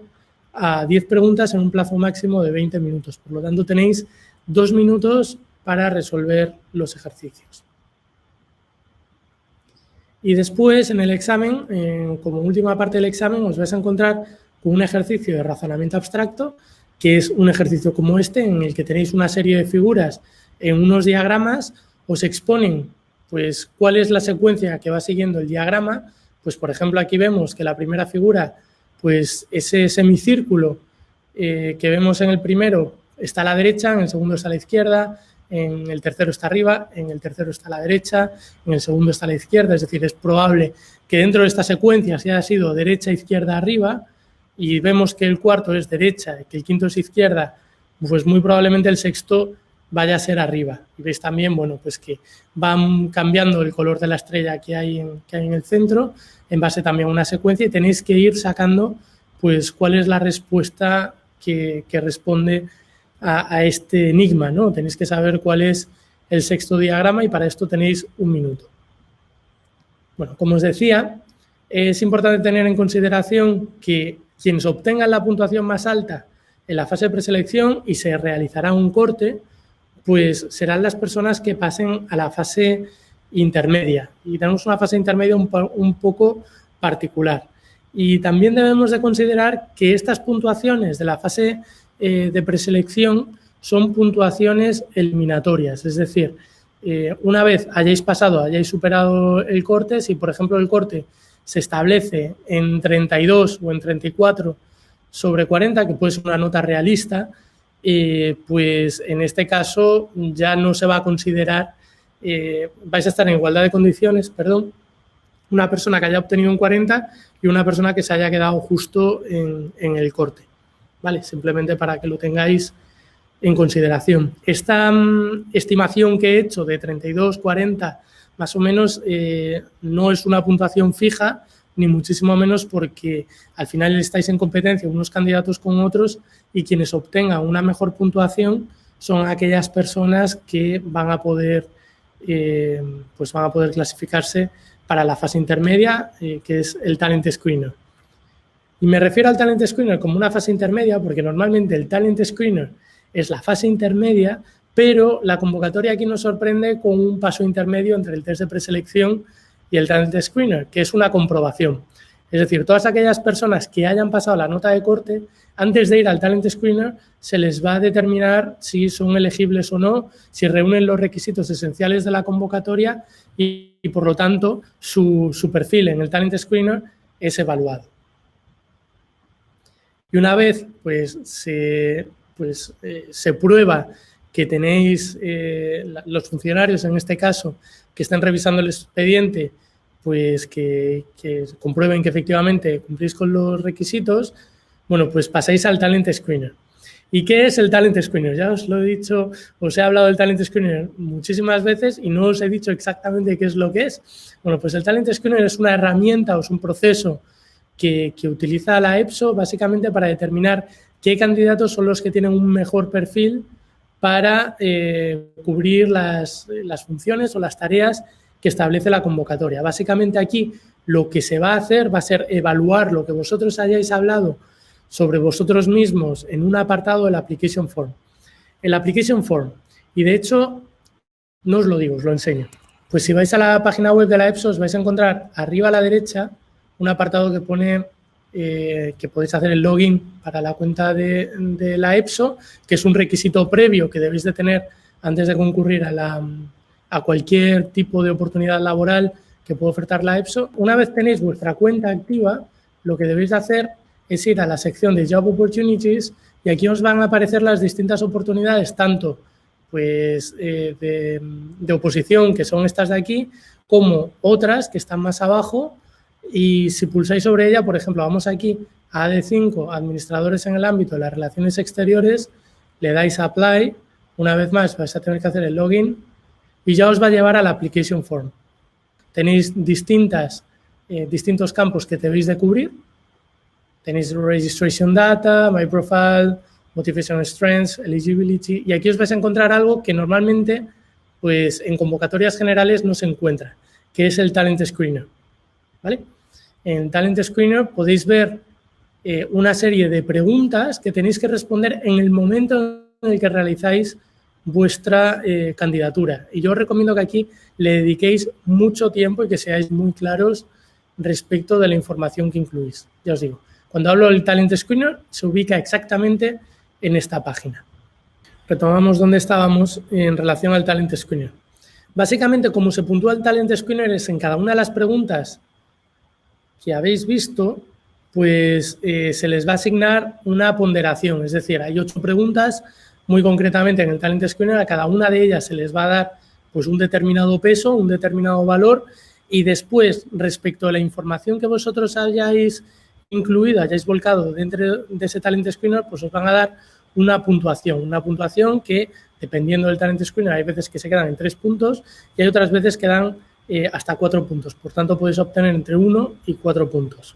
a 10 preguntas en un plazo máximo de 20 minutos. Por lo tanto, tenéis 2 minutos para resolver los ejercicios. Y después, en el examen, como última parte del examen, os vais a encontrar con un ejercicio de razonamiento abstracto, que es un ejercicio como este, en el que tenéis una serie de figuras en unos diagramas, os exponen pues, cuál es la secuencia que va siguiendo el diagrama. Pues, por ejemplo, aquí vemos que la primera figura, pues ese semicírculo que vemos en el primero está a la derecha, en el segundo está a la izquierda, en el tercero está arriba, en el tercero está a la derecha, en el segundo está a la izquierda. Es decir, es probable que dentro de esta secuencia se haya sido derecha, izquierda, arriba, y vemos que el cuarto es derecha y que el quinto es izquierda, pues muy probablemente el sexto vaya a ser arriba. Y veis también, bueno, pues que van cambiando el color de la estrella que hay en el centro en base también a una secuencia y tenéis que ir sacando pues cuál es la respuesta que responde a este enigma, ¿no? Tenéis que saber cuál es el sexto diagrama y para esto tenéis 1 minuto. Bueno, como os decía, es importante tener en consideración que quienes obtengan la puntuación más alta en la fase de preselección y se realizará un corte, pues serán las personas que pasen a la fase intermedia. Y tenemos una fase intermedia un poco particular. Y también debemos de considerar que estas puntuaciones de la fase de preselección son puntuaciones eliminatorias. Es decir, una vez hayáis pasado, hayáis superado el corte, si por ejemplo el corte se establece en 32 o en 34 sobre 40, que puede ser una nota realista, pues en este caso ya no se va a considerar, vais a estar en igualdad de condiciones, perdón, una persona que haya obtenido un 40 y una persona que se haya quedado justo en el corte, ¿vale? Simplemente para que lo tengáis en consideración. Esta estimación que he hecho de 32, 40, más o menos, no es una puntuación fija, ni muchísimo menos porque al final estáis en competencia unos candidatos con otros y quienes obtengan una mejor puntuación son aquellas personas que van a poder, pues van a poder clasificarse para la fase intermedia, que es el Talent Screener. Y me refiero al Talent Screener como una fase intermedia porque normalmente el Talent Screener es la fase intermedia, pero la convocatoria aquí nos sorprende con un paso intermedio entre el test de preselección y el Talent Screener, que es una comprobación. Es decir, todas aquellas personas que hayan pasado la nota de corte, antes de ir al Talent Screener, se les va a determinar si son elegibles o no, si reúnen los requisitos esenciales de la convocatoria y por lo tanto, su perfil en el Talent Screener es evaluado. Y una vez pues, se prueba que tenéis los funcionarios, en este caso, que estén revisando el expediente, pues que comprueben que efectivamente cumplís con los requisitos, bueno, pues pasáis al Talent Screener. ¿Y qué es el Talent Screener? Ya os lo he dicho, os he hablado del Talent Screener muchísimas veces y no os he dicho exactamente qué es lo que es. Bueno, pues el Talent Screener es una herramienta o es un proceso que utiliza la EPSO básicamente para determinar qué candidatos son los que tienen un mejor perfil para cubrir las funciones o las tareas que establece la convocatoria. Básicamente aquí lo que se va a hacer va a ser evaluar lo que vosotros hayáis hablado sobre vosotros mismos en un apartado del Application Form. El Application Form, y de hecho, no os lo digo, os lo enseño. Pues si vais a la página web de la EPSO os vais a encontrar arriba a la derecha un apartado que pone que podéis hacer el login para la cuenta de la EPSO, que es un requisito previo que debéis de tener antes de concurrir a cualquier tipo de oportunidad laboral que pueda ofertar la EPSO. Una vez tenéis vuestra cuenta activa, lo que debéis hacer es ir a la sección de Job Opportunities y aquí os van a aparecer las distintas oportunidades, tanto pues, de oposición, que son estas de aquí, como otras que están más abajo, y si pulsáis sobre ella, por ejemplo, vamos aquí a AD5, administradores en el ámbito de las relaciones exteriores, le dais a Apply, una vez más vais a tener que hacer el login y ya os va a llevar a la Application Form. Tenéis distintos campos que debéis de cubrir. Tenéis Registration Data, My Profile, Motivation Strengths, Eligibility, y aquí os vais a encontrar algo que normalmente pues, en convocatorias generales no se encuentra, que es el Talent Screener. ¿Vale? En Talent Screener podéis ver una serie de preguntas que tenéis que responder en el momento en el que realizáis vuestra candidatura. Y yo os recomiendo que aquí le dediquéis mucho tiempo y que seáis muy claros respecto de la información que incluís. Ya os digo, cuando hablo del Talent Screener se ubica exactamente en esta página. Retomamos donde estábamos en relación al Talent Screener. Básicamente, como se puntúa el Talent Screener es en cada una de las preguntas que habéis visto, pues se les va a asignar una ponderación. Es decir, hay 8 preguntas, muy concretamente en el Talent Screener, a cada una de ellas se les va a dar pues, un determinado peso, un determinado valor, y después, respecto a la información que vosotros hayáis incluido, hayáis volcado dentro de ese Talent Screener, pues os van a dar una puntuación que, dependiendo del Talent Screener, hay veces que se quedan en 3 puntos y hay otras veces que dan hasta 4 puntos. Por tanto, podéis obtener entre 1 y 4 puntos.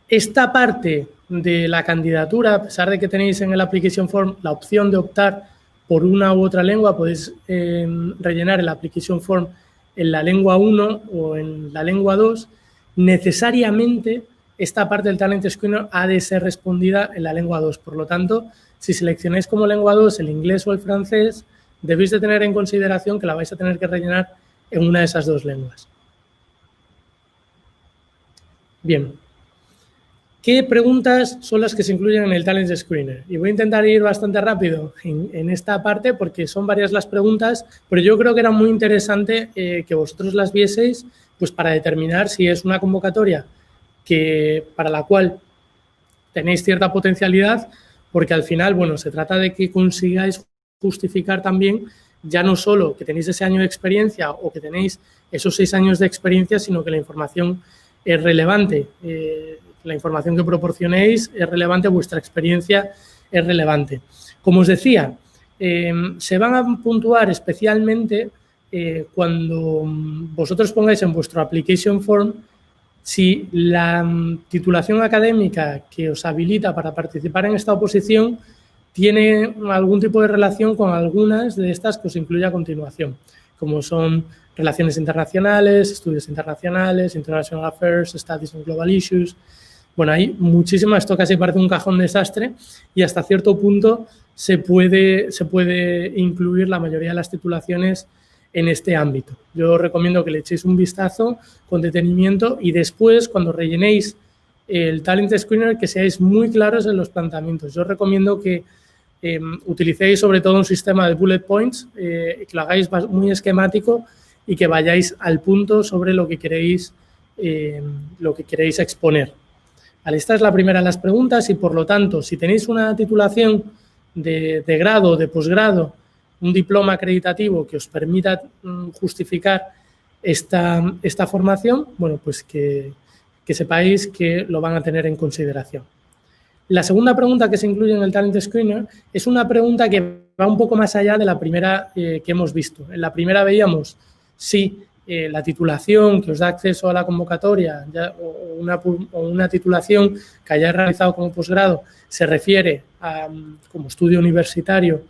Esta parte de la candidatura, a pesar de que tenéis en el Application Form la opción de optar por una u otra lengua, podéis rellenar el Application Form en la lengua 1 o en la lengua 2, necesariamente esta parte del Talent Screener ha de ser respondida en la lengua 2. Por lo tanto, si seleccionáis como lengua 2 el inglés o el francés, debéis de tener en consideración que la vais a tener que rellenar en una de esas 2 lenguas. Bien. ¿Qué preguntas son las que se incluyen en el Talent Screener? Y voy a intentar ir bastante rápido en esta parte porque son varias las preguntas, pero yo creo que era muy interesante que vosotros las vieseis pues para determinar si es una convocatoria para la cual tenéis cierta potencialidad, porque al final, bueno, se trata de que consigáis justificar también ya no solo que tenéis ese año de experiencia o que tenéis esos 6 años de experiencia, sino que la información es relevante. La información que proporcionéis es relevante, vuestra experiencia es relevante. Como os decía, se van a puntuar especialmente cuando vosotros pongáis en vuestro Application Form si la titulación académica que os habilita para participar en esta oposición tiene algún tipo de relación con algunas de estas que os incluye a continuación, como son relaciones internacionales, estudios internacionales, International Affairs, Studies on Global Issues. Bueno, hay muchísimas, esto casi parece un cajón desastre y hasta cierto punto se puede incluir la mayoría de las titulaciones en este ámbito. Yo os recomiendo que le echéis un vistazo con detenimiento y después, cuando rellenéis el Talent Screener, que seáis muy claros en los planteamientos. Yo os recomiendo que utilicéis sobre todo un sistema de bullet points, que lo hagáis muy esquemático y que vayáis al punto sobre lo que queréis exponer. Vale, esta es la primera de las preguntas y, por lo tanto, si tenéis una titulación de grado o de posgrado, un diploma acreditativo que os permita justificar esta formación, bueno, pues que sepáis que lo van a tener en consideración. La segunda pregunta que se incluye en el Talent Screener es una pregunta que va un poco más allá de la primera que hemos visto. En la primera veíamos si la titulación que os da acceso a la convocatoria o una titulación que hayáis realizado como posgrado se refiere a como estudio universitario,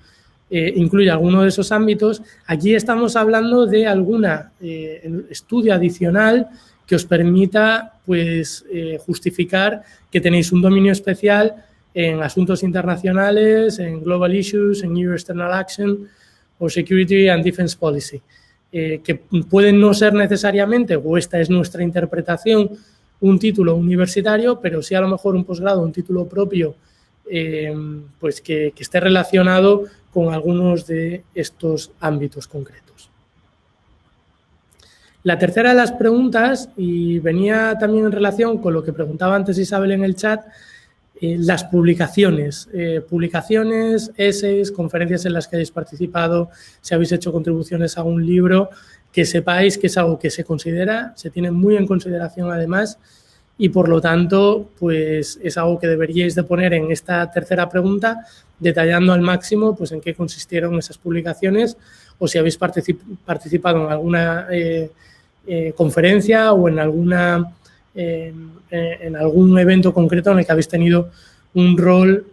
incluye alguno de esos ámbitos. Aquí estamos hablando de algún estudio adicional que os permita pues, justificar que tenéis un dominio especial en asuntos internacionales, en global issues, en new external action o security and defense policy. Que pueden no ser necesariamente, o esta es nuestra interpretación, un título universitario, pero sí a lo mejor un posgrado, un título propio, pues que esté relacionado con algunos de estos ámbitos concretos. La tercera de las preguntas, y venía también en relación con lo que preguntaba antes Isabel en el chat, las publicaciones, essays, conferencias en las que hayáis participado, si habéis hecho contribuciones a un libro, que sepáis que es algo que se considera, se tiene muy en consideración además, y por lo tanto, pues es algo que deberíais de poner en esta tercera pregunta, detallando al máximo pues en qué consistieron esas publicaciones o si habéis participado en alguna conferencia o en alguna en algún evento concreto en el que habéis tenido un rol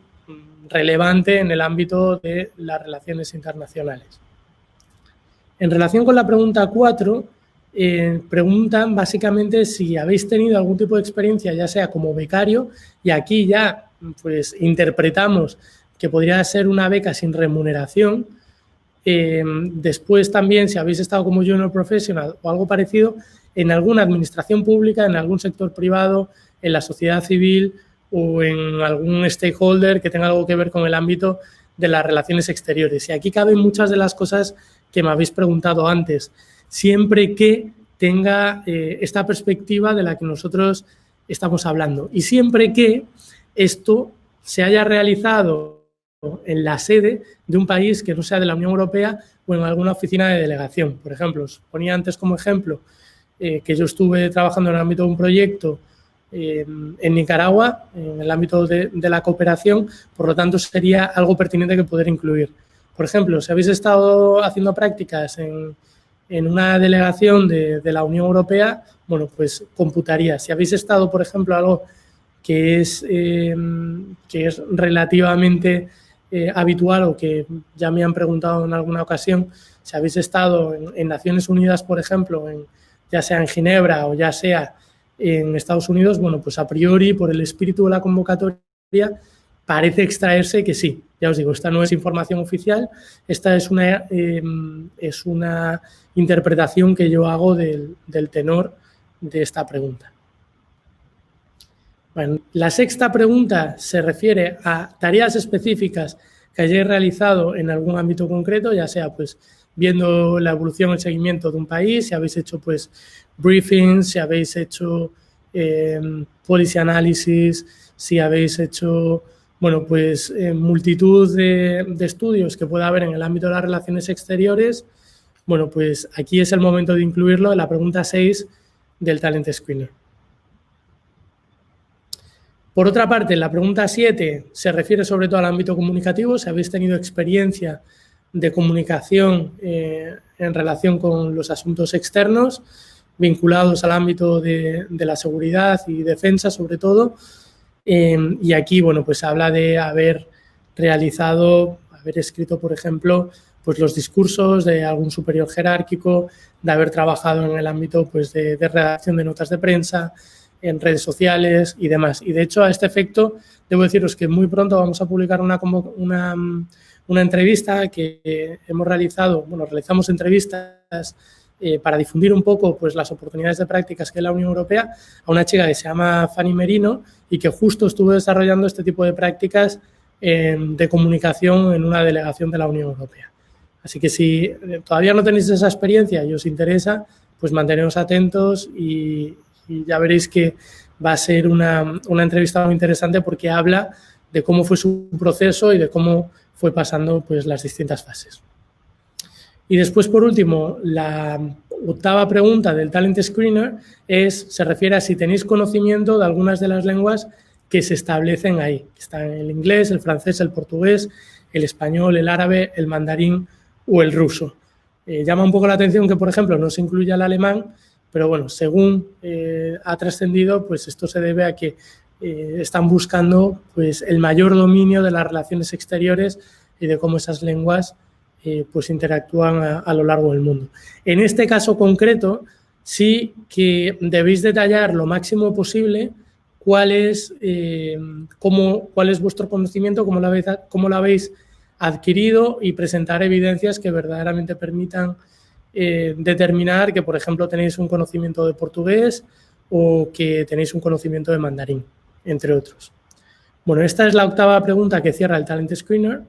relevante en el ámbito de las relaciones internacionales. En relación con la pregunta 4, preguntan básicamente si habéis tenido algún tipo de experiencia, ya sea como becario, y aquí ya pues interpretamos que podría ser una beca sin remuneración. Después también, si habéis estado como junior professional o algo parecido, en alguna administración pública, en algún sector privado, en la sociedad civil o en algún stakeholder que tenga algo que ver con el ámbito de las relaciones exteriores. Y aquí caben muchas de las cosas que me habéis preguntado antes, siempre que tenga esta perspectiva de la que nosotros estamos hablando y siempre que esto se haya realizado en la sede de un país que no sea de la Unión Europea o en alguna oficina de delegación. Por ejemplo, os ponía antes como ejemplo que yo estuve trabajando en el ámbito de un proyecto en Nicaragua, en el ámbito de la cooperación, por lo tanto sería algo pertinente que poder incluir. Por ejemplo, si habéis estado haciendo prácticas en una delegación de la Unión Europea, bueno, pues computaría. Si habéis estado, por ejemplo, algo que es relativamente habitual o que ya me han preguntado en alguna ocasión, si habéis estado en Naciones Unidas, por ejemplo, ya sea en Ginebra o ya sea en Estados Unidos, bueno, pues a priori, por el espíritu de la convocatoria, parece extraerse que sí. Ya os digo, esta no es información oficial, esta es una interpretación que yo hago del tenor de esta pregunta. Bueno, la sexta pregunta se refiere a tareas específicas que hayáis realizado en algún ámbito concreto, ya sea pues viendo la evolución, el seguimiento de un país, si habéis hecho pues briefings, si habéis hecho policy analysis, si habéis hecho bueno, pues multitud de estudios que pueda haber en el ámbito de las relaciones exteriores. Bueno, pues aquí es el momento de incluirlo en la pregunta 6 del Talent Screener. Por otra parte, la pregunta 7 se refiere sobre todo al ámbito comunicativo, si habéis tenido experiencia de comunicación en relación con los asuntos externos, vinculados al ámbito de la seguridad y defensa, sobre todo. Y aquí, bueno, pues habla de haber escrito, por ejemplo, pues los discursos de algún superior jerárquico, de haber trabajado en el ámbito pues de redacción de notas de prensa, en redes sociales y demás. Y de hecho, a este efecto, debo deciros que muy pronto vamos a publicar una entrevista que hemos realizado, bueno, realizamos entrevistas para difundir un poco pues, las oportunidades de prácticas que hay en la Unión Europea a una chica que se llama Fanny Merino y que justo estuvo desarrollando este tipo de prácticas de comunicación en una delegación de la Unión Europea. Así que si todavía no tenéis esa experiencia y os interesa, pues manteneos atentos y ya veréis que va a ser una entrevista muy interesante porque habla de cómo fue su proceso y de cómo fue pasando pues, las distintas fases. Y después, por último, la octava pregunta del Talent Screener se refiere a si tenéis conocimiento de algunas de las lenguas que se establecen ahí. Están el inglés, el francés, el portugués, el español, el árabe, el mandarín o el ruso. Llama un poco la atención que, por ejemplo, no se incluya el alemán, pero bueno, según ha trascendido, pues esto se debe a que están buscando pues, el mayor dominio de las relaciones exteriores y de cómo esas lenguas pues interactúan a lo largo del mundo. En este caso concreto, sí que debéis detallar lo máximo posible cuál es vuestro conocimiento, cómo lo habéis adquirido y presentar evidencias que verdaderamente permitan determinar que, por ejemplo, tenéis un conocimiento de portugués o que tenéis un conocimiento de mandarín, entre otros. Bueno, esta es la octava pregunta que cierra el Talent Screener.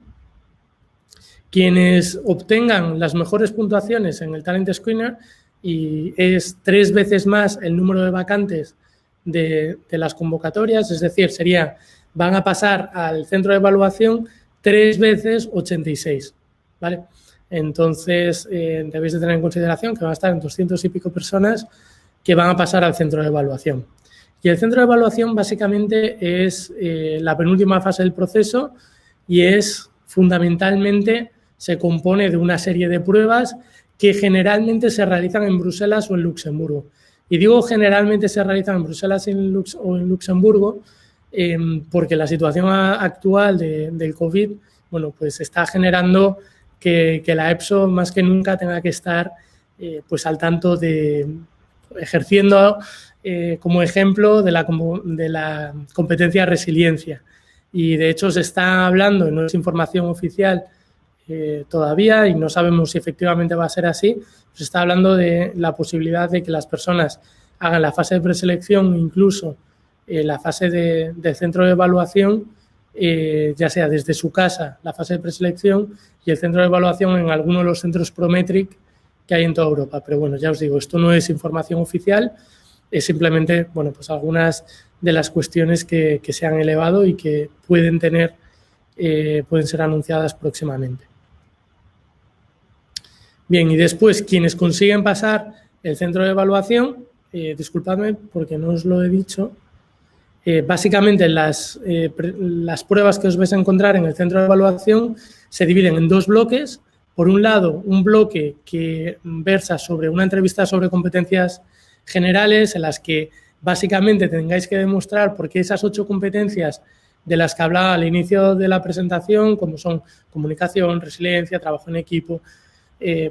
Quienes obtengan las mejores puntuaciones en el Talent Screener, y es 3 veces más el número de vacantes de las convocatorias, es decir, van a pasar al centro de evaluación 3 veces 86, ¿vale? Entonces, debéis de tener en consideración que van a estar en 200 y pico personas que van a pasar al centro de evaluación. Y el centro de evaluación básicamente es la penúltima fase del proceso y fundamentalmente se compone de una serie de pruebas que generalmente se realizan en Bruselas o en Luxemburgo. Y digo generalmente se realizan en Bruselas o en Luxemburgo porque la situación actual del COVID, bueno, pues está generando que la EPSO más que nunca tenga que estar pues al tanto ejerciendo como ejemplo de la competencia resiliencia. Y de hecho se está hablando, no es información oficial todavía y no sabemos si efectivamente va a ser así, se está hablando de la posibilidad de que las personas hagan la fase de preselección, incluso la fase del centro de evaluación, ya sea desde su casa, la fase de preselección, y el centro de evaluación en alguno de los centros Prometric que hay en toda Europa. Pero bueno, ya os digo, esto no es información oficial, es simplemente, bueno, pues algunas de las cuestiones que se han elevado y que pueden ser anunciadas próximamente. Bien, y después, quienes consiguen pasar el centro de evaluación, disculpadme porque no os lo he dicho, básicamente las pruebas que os vais a encontrar en el centro de evaluación se dividen en 2 bloques. Por un lado, un bloque que versa sobre una entrevista sobre competencias generales en las que básicamente tengáis que demostrar por qué esas 8 competencias de las que hablaba al inicio de la presentación, como son comunicación, resiliencia, trabajo en equipo,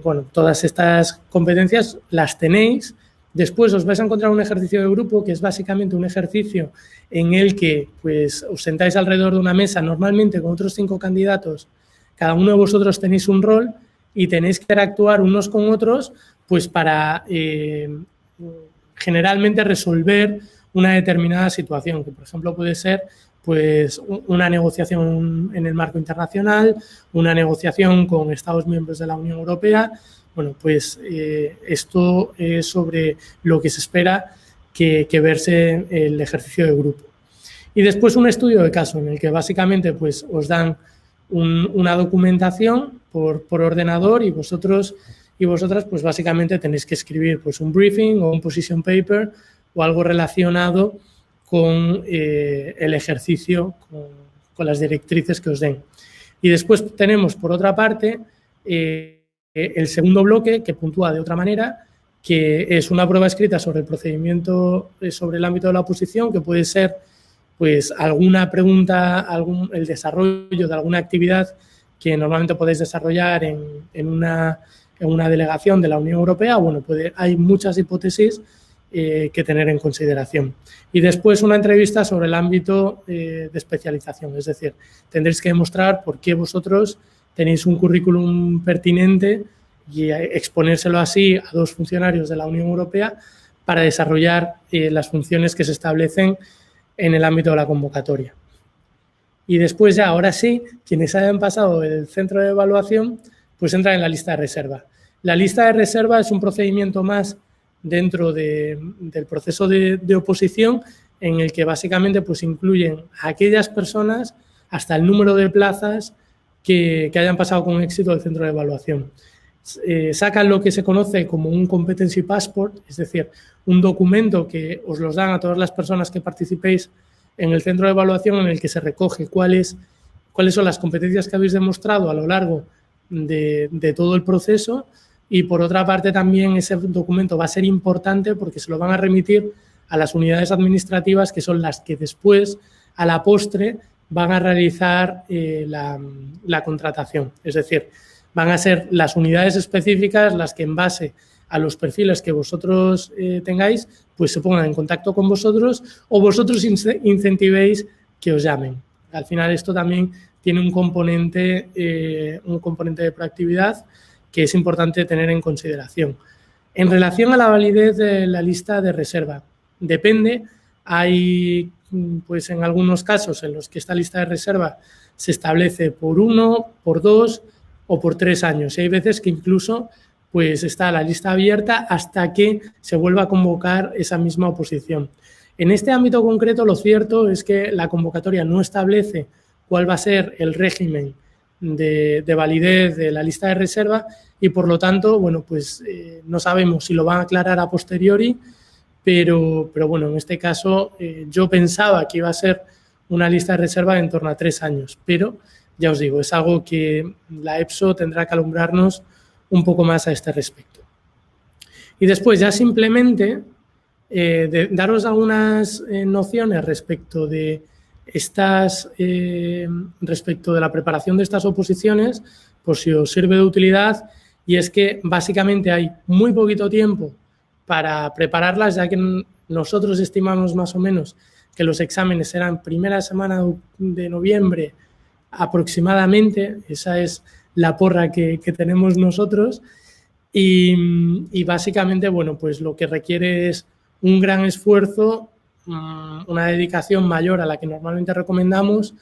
bueno, todas estas competencias las tenéis. Después os vais a encontrar un ejercicio de grupo que es básicamente un ejercicio en el que pues, os sentáis alrededor de una mesa normalmente con otros 5 candidatos. Cada uno de vosotros tenéis un rol y tenéis que interactuar unos con otros pues para generalmente resolver una determinada situación, que por ejemplo puede ser pues una negociación en el marco internacional, una negociación con Estados miembros de la Unión Europea. Bueno, pues esto es sobre lo que se espera que verse el ejercicio de grupo. Y después un estudio de caso en el que básicamente pues os dan una documentación por ordenador y vosotros y vosotras pues básicamente tenéis que escribir pues un briefing o un position paper o algo relacionado con el ejercicio, con las directrices que os den. Y después tenemos, por otra parte, el segundo bloque que puntúa de otra manera, que es una prueba escrita sobre el procedimiento, sobre el ámbito de la oposición, que puede ser pues alguna pregunta, el desarrollo de alguna actividad que normalmente podéis desarrollar en una delegación de la Unión Europea. Bueno, hay muchas hipótesis que tener en consideración. Y después una entrevista sobre el ámbito de especialización, es decir, tendréis que demostrar por qué vosotros tenéis un currículum pertinente y exponérselo así a 2 funcionarios de la Unión Europea para desarrollar las funciones que se establecen en el ámbito de la convocatoria. Y después ya, ahora sí, quienes hayan pasado el centro de evaluación, pues entran en la lista de reserva. La lista de reserva es un procedimiento más dentro del proceso de oposición en el que básicamente pues incluyen a aquellas personas hasta el número de plazas que hayan pasado con éxito el centro de evaluación. Sacan lo que se conoce como un Competency Passport, es decir, un documento que os los dan a todas las personas que participéis en el centro de evaluación en el que se recoge cuáles son las competencias que habéis demostrado a lo largo de todo el proceso. Y por otra parte también ese documento va a ser importante porque se lo van a remitir a las unidades administrativas que son las que después, a la postre, van a realizar la contratación. Es decir, van a ser las unidades específicas las que en base a los perfiles que vosotros tengáis, pues se pongan en contacto con vosotros o vosotros incentivéis que os llamen. Al final esto también tiene un componente de proactividad que es importante tener en consideración. En relación a la validez de la lista de reserva, depende. Hay, pues en algunos casos en los que esta lista de reserva se establece por 1, por 2 o por 3 años. Y hay veces que incluso pues está la lista abierta hasta que se vuelva a convocar esa misma oposición. En este ámbito concreto, lo cierto es que la convocatoria no establece cuál va a ser el régimen de validez de la lista de reserva y, por lo tanto, bueno, pues no sabemos si lo van a aclarar a posteriori, pero bueno, en este caso yo pensaba que iba a ser una lista de reserva en torno a 3 años, pero ya os digo, es algo que la EPSO tendrá que alumbrarnos un poco más a este respecto. Y después ya simplemente daros algunas nociones respecto de respecto de la preparación de estas oposiciones, por si os sirve de utilidad, y es que básicamente hay muy poquito tiempo para prepararlas, ya que nosotros estimamos más o menos que los exámenes serán primera semana de noviembre aproximadamente, esa es la porra que tenemos nosotros, y básicamente, bueno, pues lo que requiere es un gran esfuerzo, una dedicación mayor a la que normalmente recomendamos,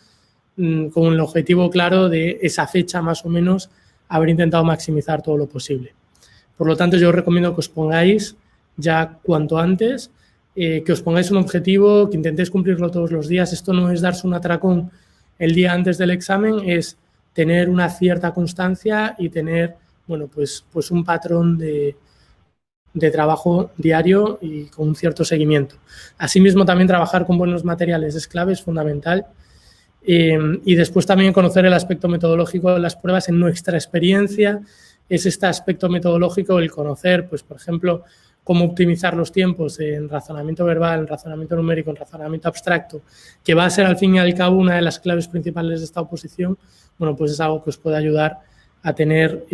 con el objetivo claro de esa fecha más o menos haber intentado maximizar todo lo posible. Por lo tanto, yo os recomiendo que os pongáis ya cuanto antes, que os pongáis un objetivo, que intentéis cumplirlo todos los días. Esto no es darse un atracón el día antes del examen, es tener una cierta constancia y tener, bueno, pues un patrón de trabajo diario y con un cierto seguimiento. Asimismo, también trabajar con buenos materiales es clave, es fundamental. Y después también conocer el aspecto metodológico de las pruebas en nuestra experiencia. Es este aspecto metodológico el conocer, pues, por ejemplo, cómo optimizar los tiempos en razonamiento verbal, en razonamiento numérico, en razonamiento abstracto, que va a ser al fin y al cabo una de las claves principales de esta oposición. Bueno, pues es algo que os puede ayudar a tener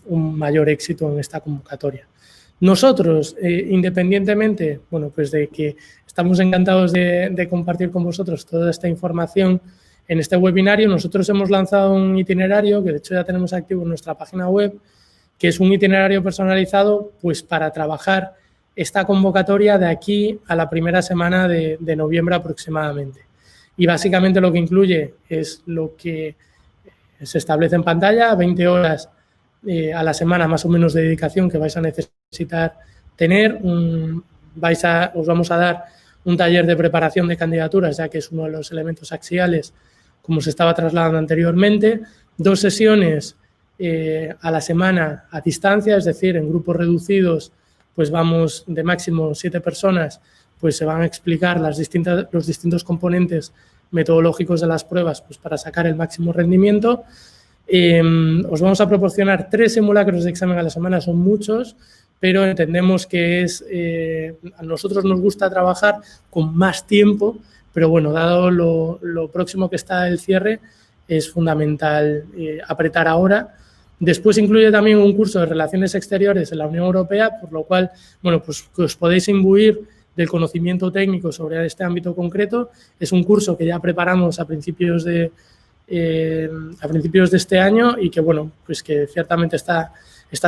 un mayor éxito en esta convocatoria. Nosotros, independientemente, bueno, pues de que estamos encantados de compartir con vosotros toda esta información en este webinario, nosotros hemos lanzado un itinerario que de hecho ya tenemos activo en nuestra página web, que es un itinerario personalizado pues para trabajar esta convocatoria de aquí a la primera semana de noviembre aproximadamente. Y básicamente lo que incluye es lo que se establece en pantalla, 20 horas a la semana más o menos de dedicación que vais a necesitar tener. Os vamos a dar un taller de preparación de candidaturas, ya que es uno de los elementos axiales, como se estaba trasladando anteriormente. 2 sesiones a la semana a distancia, es decir, en grupos reducidos, pues vamos de máximo 7 personas, pues se van a explicar los distintos componentes metodológicos de las pruebas, pues para sacar el máximo rendimiento. Os vamos a proporcionar 3 simulacros de examen a la semana, son muchos, pero entendemos que a nosotros nos gusta trabajar con más tiempo, pero bueno, dado lo próximo que está el cierre, es fundamental apretar ahora. Después incluye también un curso de Relaciones Exteriores en la Unión Europea, por lo cual, bueno, pues que os podéis imbuir del conocimiento técnico sobre este ámbito concreto. Es un curso que ya preparamos a principios de este año y que, bueno, pues que ciertamente está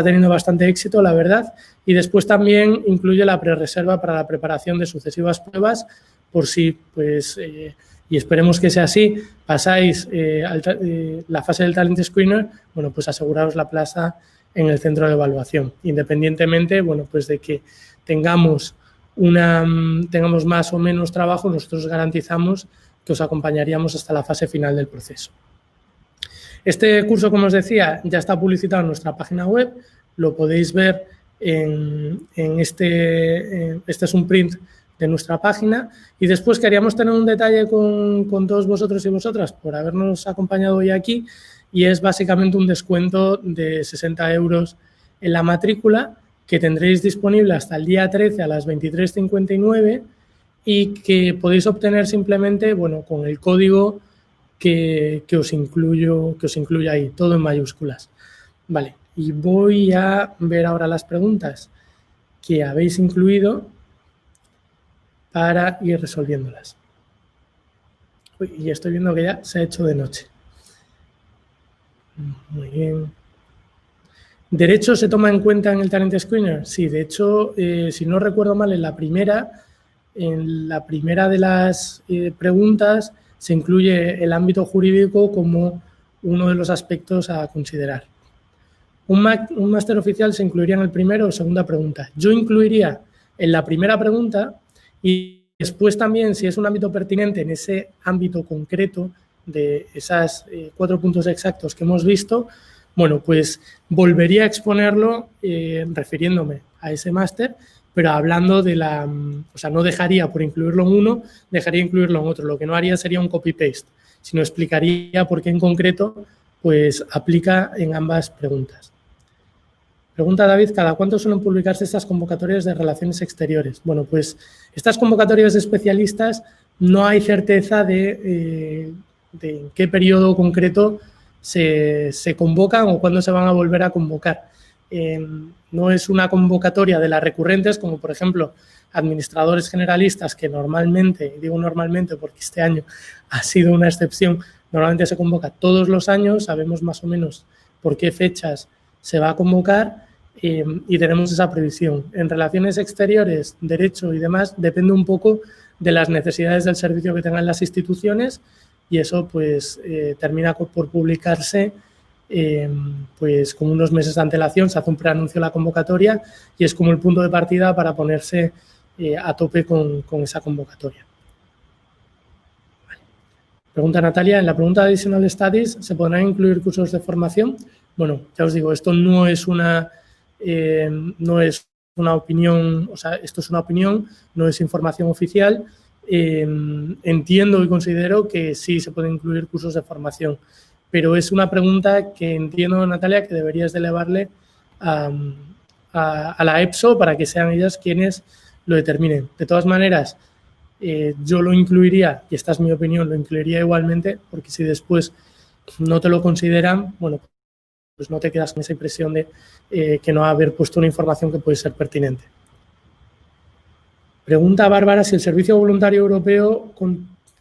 teniendo bastante éxito, la verdad. Y después también incluye la prerreserva para la preparación de sucesivas pruebas, por si, pues, y esperemos que sea así, pasáis la fase del Talent Screener, bueno, pues aseguraros la plaza en el centro de evaluación, independientemente, bueno, pues de que tengamos más o menos trabajo, nosotros garantizamos que os acompañaríamos hasta la fase final del proceso. Este curso, como os decía, ya está publicitado en nuestra página web, lo podéis ver este es un print de nuestra página, y después queríamos tener un detalle con todos vosotros y vosotras por habernos acompañado hoy aquí, y es básicamente un descuento de 60 € en la matrícula que tendréis disponible hasta el día 13 a las 23:59 y que podéis obtener simplemente, bueno, con el código que os incluyo ahí, todo en mayúsculas. Vale, y voy a ver ahora las preguntas que habéis incluido para ir resolviéndolas. Uy, y estoy viendo que ya se ha hecho de noche. Muy bien. ¿Derecho se toma en cuenta en el Talent Screener? Sí, de hecho, si no recuerdo mal, en la primera de las preguntas se incluye el ámbito jurídico como uno de los aspectos a considerar. ¿Un máster oficial se incluiría en el primero o segunda pregunta? Yo incluiría en la primera pregunta y después también, si es un ámbito pertinente en ese ámbito concreto de esas 4 puntos exactos que hemos visto, bueno, pues volvería a exponerlo refiriéndome a ese máster, pero hablando de o sea, no dejaría por incluirlo en uno, dejaría incluirlo en otro. Lo que no haría sería un copy-paste, sino explicaría por qué en concreto pues aplica en ambas preguntas. Pregunta David, ¿cada cuánto suelen publicarse estas convocatorias de relaciones exteriores? Bueno, pues estas convocatorias de especialistas no hay certeza de en qué periodo concreto se convocan o cuándo se van a volver a convocar. No es una convocatoria de las recurrentes, como por ejemplo administradores generalistas, que normalmente, y digo normalmente porque este año ha sido una excepción, normalmente se convoca todos los años, sabemos más o menos por qué fechas se va a convocar y tenemos esa previsión. En relaciones exteriores, derecho y demás, depende un poco de las necesidades del servicio que tengan las instituciones y eso pues termina por publicarse pues con unos meses de antelación, se hace un preanuncio de la convocatoria y es como el punto de partida para ponerse a tope con esa convocatoria. Vale. Pregunta Natalia, en la pregunta de Additional Studies, ¿se podrán incluir cursos de formación? Bueno, ya os digo, esto no es una opinión, o sea, esto es una opinión, no es información oficial. Entiendo y considero que sí se pueden incluir cursos de formación, pero es una pregunta que entiendo, Natalia, que deberías de elevarle a la EPSO para que sean ellas quienes lo determinen. De todas maneras, yo lo incluiría, y esta es mi opinión, lo incluiría igualmente, porque si después no te lo consideran, bueno, pues no te quedas con esa impresión de que no haber puesto una información que puede ser pertinente. Pregunta Bárbara si el Servicio Voluntario Europeo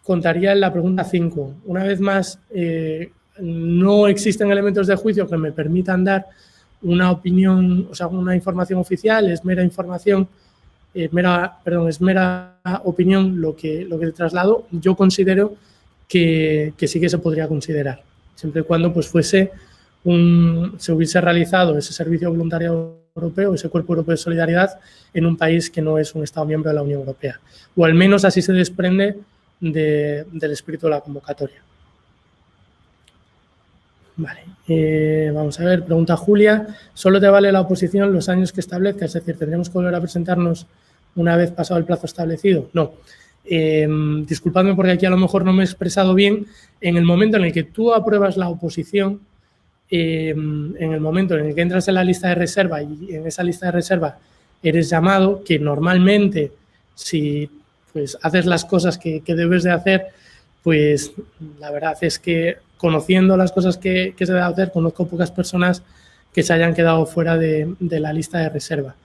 contaría en la pregunta 5. Una vez más, no existen elementos de juicio que me permitan dar una opinión, o sea, una información oficial, es mera información, es mera opinión lo que te traslado. Yo considero que sí que se podría considerar, siempre y cuando pues se hubiese realizado ese servicio voluntario europeo, ese cuerpo europeo de solidaridad en un país que no es un Estado miembro de la Unión Europea. O al menos así se desprende del espíritu de la convocatoria. Vale, vamos a ver, pregunta Julia, ¿solo te vale la oposición los años que establezca? Es decir, ¿tendremos que volver a presentarnos una vez pasado el plazo establecido? No. Disculpadme porque aquí a lo mejor no me he expresado bien. En el momento en el que tú apruebas la oposición, en el momento en el que entras en la lista de reserva y en esa lista de reserva eres llamado, que normalmente si pues haces las cosas que debes de hacer, pues la verdad es que conociendo las cosas que se debe hacer, conozco pocas personas que se hayan quedado fuera de la lista de reserva.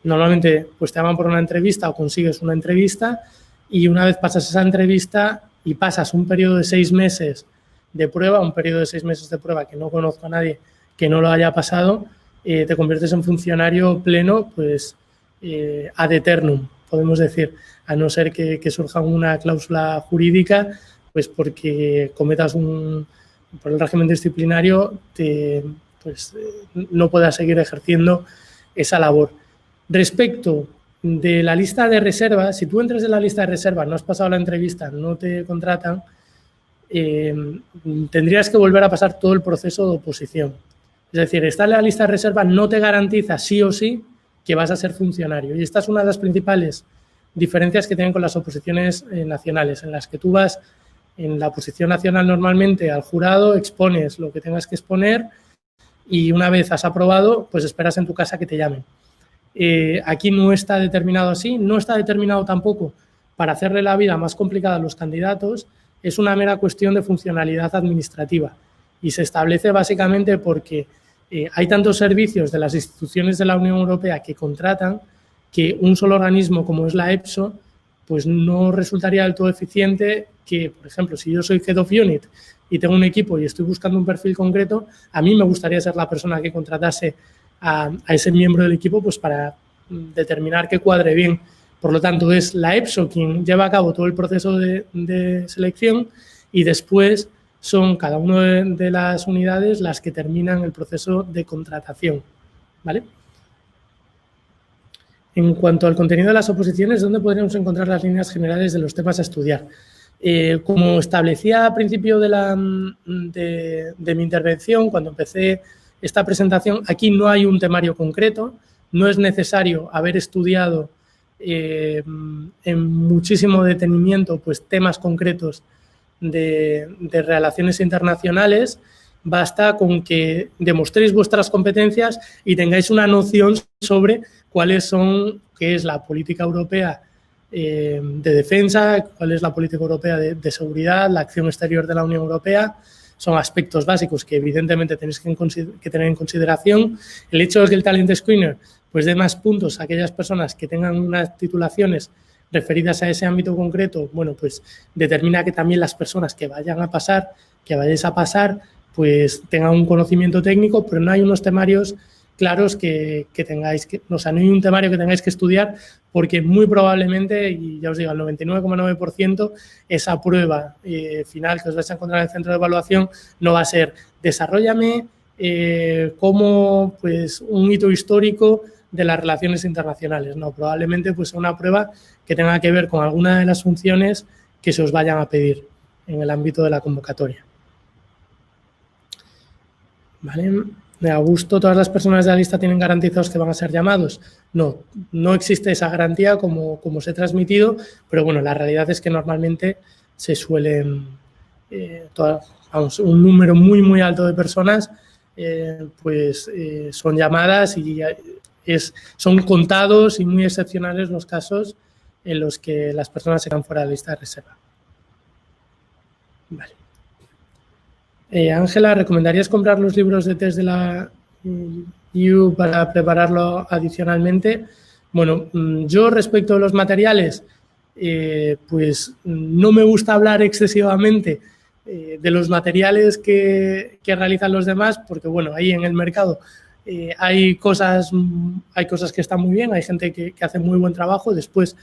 Normalmente pues te llaman por una entrevista o consigues una entrevista y una vez pasas esa entrevista y pasas un periodo de 6 meses de prueba, un periodo de 6 meses de prueba que no conozco a nadie que no lo haya pasado, te conviertes en funcionario pleno pues ad eternum, podemos decir, a no ser que surja una cláusula jurídica, pues porque cometas por el régimen disciplinario no puedas seguir ejerciendo esa labor. Respecto de la lista de reserva, si tú entras en la lista de reserva, no has pasado la entrevista, no te contratan, tendrías que volver a pasar todo el proceso de oposición. Es decir, estar en la lista de reserva no te garantiza sí o sí que vas a ser funcionario. Y esta es una de las principales diferencias que tienen con las oposiciones nacionales, en las que tú vas en la oposición nacional normalmente al jurado, expones lo que tengas que exponer y una vez has aprobado, pues esperas en tu casa que te llamen. Aquí no está determinado así, no está determinado tampoco para hacerle la vida más complicada a los candidatos, es una mera cuestión de funcionalidad administrativa y se establece básicamente porque hay tantos servicios de las instituciones de la Unión Europea que contratan que un solo organismo como es la EPSO pues no resultaría del todo eficiente que, por ejemplo, si yo soy Head of Unit y tengo un equipo y estoy buscando un perfil concreto, a mí me gustaría ser la persona que contratase a ese miembro del equipo pues para determinar que cuadre bien. Por lo tanto, es la EPSO quien lleva a cabo todo el proceso de selección y después son cada una de las unidades las que terminan el proceso de contratación, ¿vale? En cuanto al contenido de las oposiciones, ¿dónde podríamos encontrar las líneas generales de los temas a estudiar? Como establecía al principio de mi intervención, cuando empecé esta presentación, aquí no hay un temario concreto, no es necesario haber estudiado en muchísimo detenimiento pues, temas concretos de relaciones internacionales. Basta con que demostréis vuestras competencias y tengáis una noción sobre cuáles son, qué es la política europea de defensa, cuál es la política europea de seguridad, la acción exterior de la Unión Europea. Son aspectos básicos que evidentemente tenéis que tener en consideración. El hecho de que el Talent Screener pues dé más puntos a aquellas personas que tengan unas titulaciones referidas a ese ámbito concreto, bueno, pues determina que también las personas que vayáis a pasar, pues tengan un conocimiento técnico, pero no hay unos temarios claros que tengáis que, o sea, no hay un temario que tengáis que estudiar, porque muy probablemente, y ya os digo, el 99,9%, esa prueba final que os vais a encontrar en el centro de evaluación no va a ser desarróllame como pues, un hito histórico de las relaciones internacionales. No, probablemente pues, sea una prueba que tenga que ver con alguna de las funciones que se os vayan a pedir en el ámbito de la convocatoria. ¿Vale? A gusto, ¿todas las personas de la lista tienen garantizados que van a ser llamados? No, no existe esa garantía como os he transmitido, pero bueno, la realidad es que normalmente se suelen, un número muy, muy alto de personas son llamadas y son contados y muy excepcionales los casos en los que las personas se quedan fuera de la lista de reserva. Vale. Ángela, ¿recomendarías comprar los libros de test de la EU para prepararlo adicionalmente? Bueno, yo respecto a los materiales, pues no me gusta hablar excesivamente de los materiales que realizan los demás, porque bueno, ahí en el mercado hay cosas que están muy bien, hay gente que hace muy buen trabajo. Después,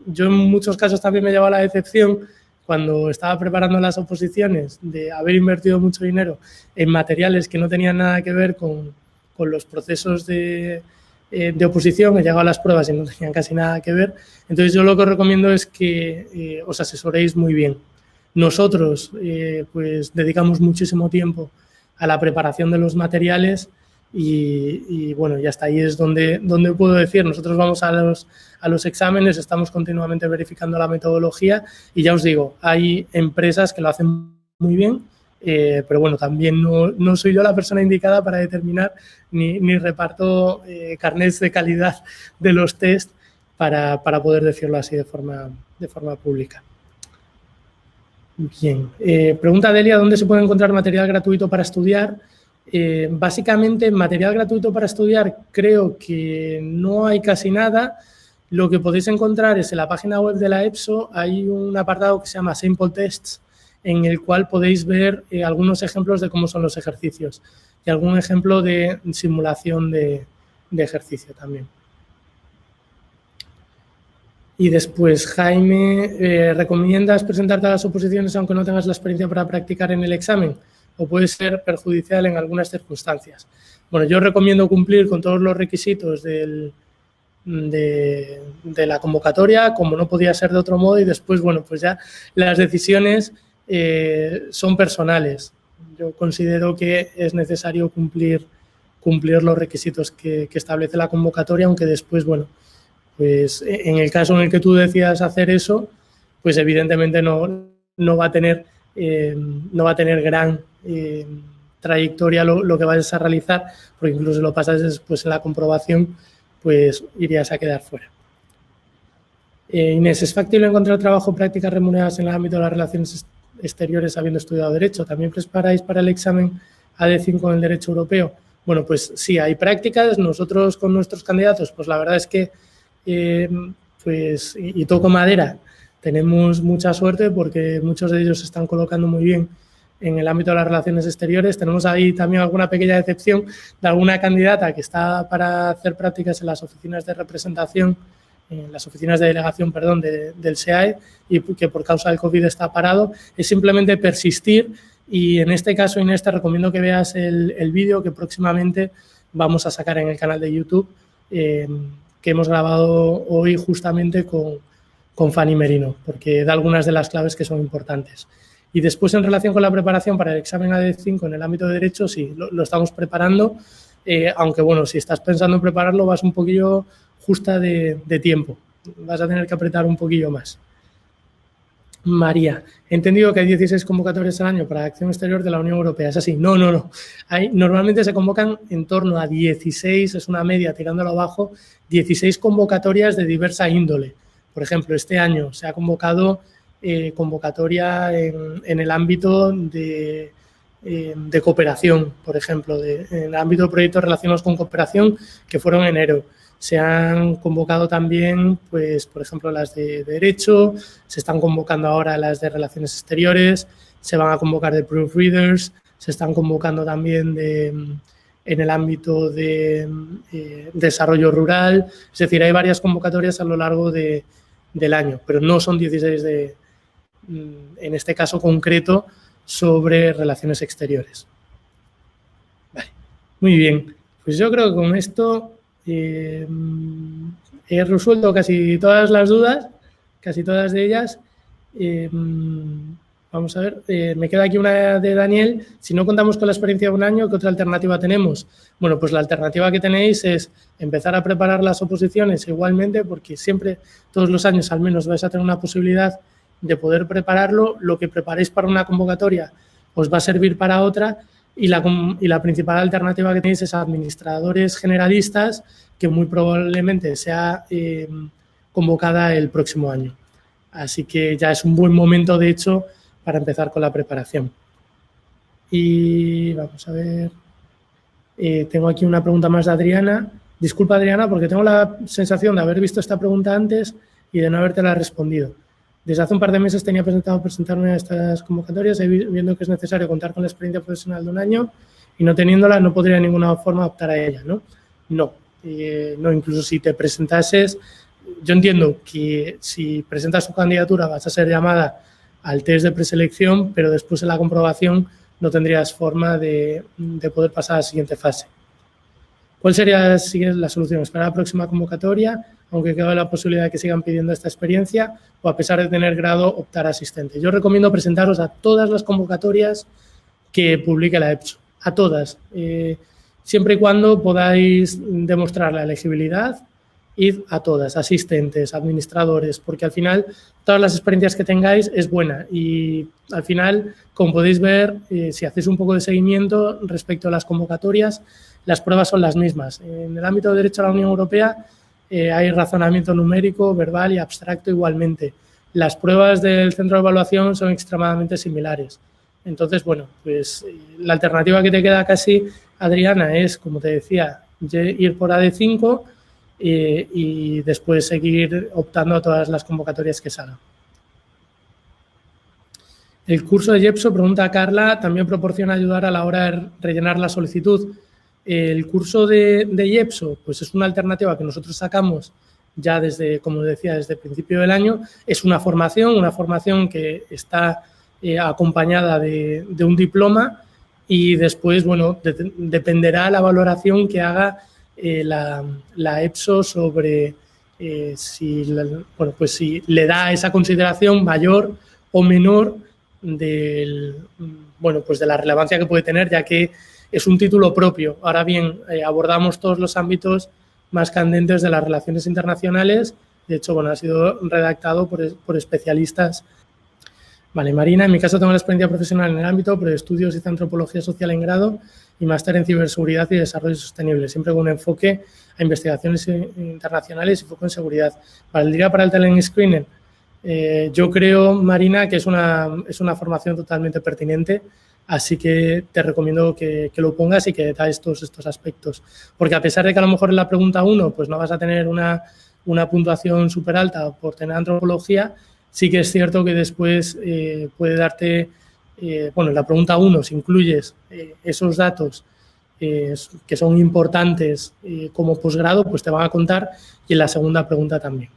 yo en muchos casos también me llevo a la decepción cuando estaba preparando las oposiciones de haber invertido mucho dinero en materiales que no tenían nada que ver con los procesos de oposición, he llegado a las pruebas y no tenían casi nada que ver. Entonces yo lo que os recomiendo es que os asesoréis muy bien. Nosotros pues dedicamos muchísimo tiempo a la preparación de los materiales y bueno, ya está, ahí es donde puedo decir, nosotros vamos a los exámenes, estamos continuamente verificando la metodología y ya os digo, hay empresas que lo hacen muy bien, pero bueno, también no soy yo la persona indicada para determinar ni reparto carnets de calidad de los test para poder decirlo así de forma pública. Bien, pregunta Delia, ¿dónde se puede encontrar material gratuito para estudiar? Básicamente, material gratuito para estudiar creo que no hay casi nada. Lo que podéis encontrar es en la página web de la EPSO, hay un apartado que se llama Sample Tests, en el cual podéis ver algunos ejemplos de cómo son los ejercicios y algún ejemplo de simulación de ejercicio también. Y después, Jaime, ¿recomiendas presentarte a las oposiciones aunque no tengas la experiencia para practicar en el examen? ¿O puede ser perjudicial en algunas circunstancias? Bueno, yo recomiendo cumplir con todos los requisitos de la convocatoria, como no podía ser de otro modo, y después, bueno, pues ya las decisiones son personales. Yo considero que es necesario cumplir los requisitos que establece la convocatoria, aunque después, bueno, pues en el caso en el que tú decidas hacer eso, pues evidentemente no va a tener gran trayectoria lo que vayas a realizar, porque incluso si lo pasas después en la comprobación, pues irías a quedar fuera. Inés, ¿es factible encontrar trabajo o prácticas remuneradas en el ámbito de las relaciones exteriores habiendo estudiado Derecho? ¿También preparáis para el examen AD5 en el Derecho Europeo? Bueno, pues sí, hay prácticas. Nosotros con nuestros candidatos, pues la verdad es que pues, y toco madera, tenemos mucha suerte porque muchos de ellos se están colocando muy bien en el ámbito de las relaciones exteriores. Tenemos ahí también alguna pequeña decepción de alguna candidata que está para hacer prácticas en las oficinas de representación, en las oficinas de delegación, perdón, del SEAE, y que por causa del COVID está parado. Es simplemente persistir Y en este caso, Inés, te recomiendo que veas el vídeo que próximamente vamos a sacar en el canal de YouTube, que hemos grabado hoy justamente con Fanny Merino, porque da algunas de las claves que son importantes. Y después, en relación con la preparación para el examen AD5 en el ámbito de Derecho, sí, lo estamos preparando, aunque, bueno, si estás pensando en prepararlo, vas un poquillo justa de tiempo. Vas a tener que apretar un poquillo más. María, he entendido que hay 16 convocatorias al año para la acción exterior de la Unión Europea. ¿Es así? No. Normalmente se convocan en torno a 16, es una media tirándolo abajo, 16 convocatorias de diversa índole. Por ejemplo, este año se ha convocado convocatoria en el ámbito de cooperación, por ejemplo, en el ámbito de proyectos relacionados con cooperación que fueron en enero. Se han convocado también, pues, por ejemplo, las de Derecho, se están convocando ahora las de Relaciones Exteriores, se van a convocar de Proofreaders, se están convocando también en el ámbito de desarrollo rural. Es decir, hay varias convocatorias a lo largo del año, pero no son 16 en este caso concreto, sobre Relaciones Exteriores. Vale, muy bien. Pues yo creo que con esto he resuelto casi todas las dudas, casi todas de ellas. Vamos a ver, me queda aquí una de Daniel. Si no contamos con la experiencia de un año, ¿qué otra alternativa tenemos? Bueno, pues la alternativa que tenéis es empezar a preparar las oposiciones igualmente, porque siempre, todos los años al menos, vais a tener una posibilidad de poder prepararlo. Lo que preparéis para una convocatoria os va a servir para otra. Y la principal alternativa que tenéis es administradores generalistas, que muy probablemente sea convocada el próximo año. Así que ya es un buen momento, de hecho, para empezar con la preparación. Y vamos a ver. Tengo aquí una pregunta más de Adriana. Disculpa, Adriana, porque tengo la sensación de haber visto esta pregunta antes y de no habértela respondido. Desde hace un par de meses tenía pensado presentarme a estas convocatorias, viendo que es necesario contar con la experiencia profesional de un año y no teniéndola no podría de ninguna forma optar a ella, ¿no? No, incluso si te presentases, yo entiendo que si presentas tu candidatura vas a ser llamada al test de preselección, pero después en la comprobación no tendrías forma de poder pasar a la siguiente fase. ¿Cuál sería la solución? ¿Esperar la próxima convocatoria, aunque cabe la posibilidad de que sigan pidiendo esta experiencia, o a pesar de tener grado, optar a asistente? Yo recomiendo presentaros a todas las convocatorias que publique la EPSO, a todas, siempre y cuando podáis demostrar la elegibilidad. Id a todas, asistentes, administradores, porque al final todas las experiencias que tengáis es buena y al final, como podéis ver, si hacéis un poco de seguimiento respecto a las convocatorias, las pruebas son las mismas. En el ámbito de Derecho a la Unión Europea hay razonamiento numérico, verbal y abstracto igualmente. Las pruebas del centro de evaluación son extremadamente similares. Entonces, bueno, pues la alternativa que te queda casi, Adriana, es, como te decía, ir por AD5 y después seguir optando a todas las convocatorias que salgan. El curso de IEPSO, pregunta Carla, también proporciona ayudar a la hora de rellenar la solicitud. El curso de IEPSO, pues es una alternativa que nosotros sacamos ya desde, como decía, desde el principio del año. Es una formación que está acompañada de un diploma y después, bueno, dependerá la valoración que haga la EPSO sobre si le da esa consideración mayor o menor de la relevancia que puede tener, ya que es un título propio. Ahora bien, abordamos todos los ámbitos más candentes de las relaciones internacionales. De hecho, bueno, ha sido redactado por especialistas. Vale, Marina, en mi caso tengo la experiencia profesional en el ámbito, pero estudios hice antropología social en grado y máster en ciberseguridad y desarrollo sostenible, siempre con un enfoque a investigaciones internacionales y foco en seguridad. ¿Valdría para el talent screening? Yo creo, Marina, que es una formación totalmente pertinente, así que te recomiendo que lo pongas y que detalles todos estos aspectos. Porque a pesar de que a lo mejor en la pregunta 1 pues no vas a tener una puntuación súper alta por tener antropología, sí que es cierto que después puede darte, en la pregunta 1, si incluyes esos datos que son importantes como posgrado, pues te van a contar, y en la segunda pregunta también.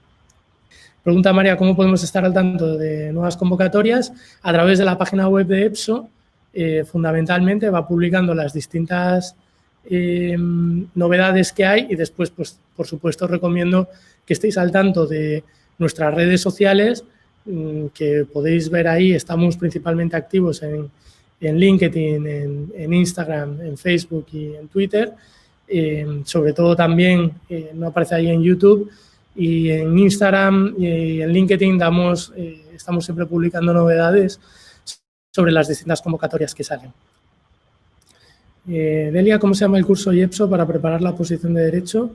Pregunta María, ¿cómo podemos estar al tanto de nuevas convocatorias? A través de la página web de EPSO, fundamentalmente va publicando las distintas novedades que hay y después, pues, por supuesto, recomiendo que estéis al tanto de nuestras redes sociales, que podéis ver ahí. Estamos principalmente activos en LinkedIn, en Instagram, en Facebook y en Twitter. Sobre todo también no aparece ahí en YouTube, y en Instagram y en LinkedIn estamos siempre publicando novedades sobre las distintas convocatorias que salen. Delia, ¿cómo se llama el curso IEPSO para preparar la oposición de Derecho?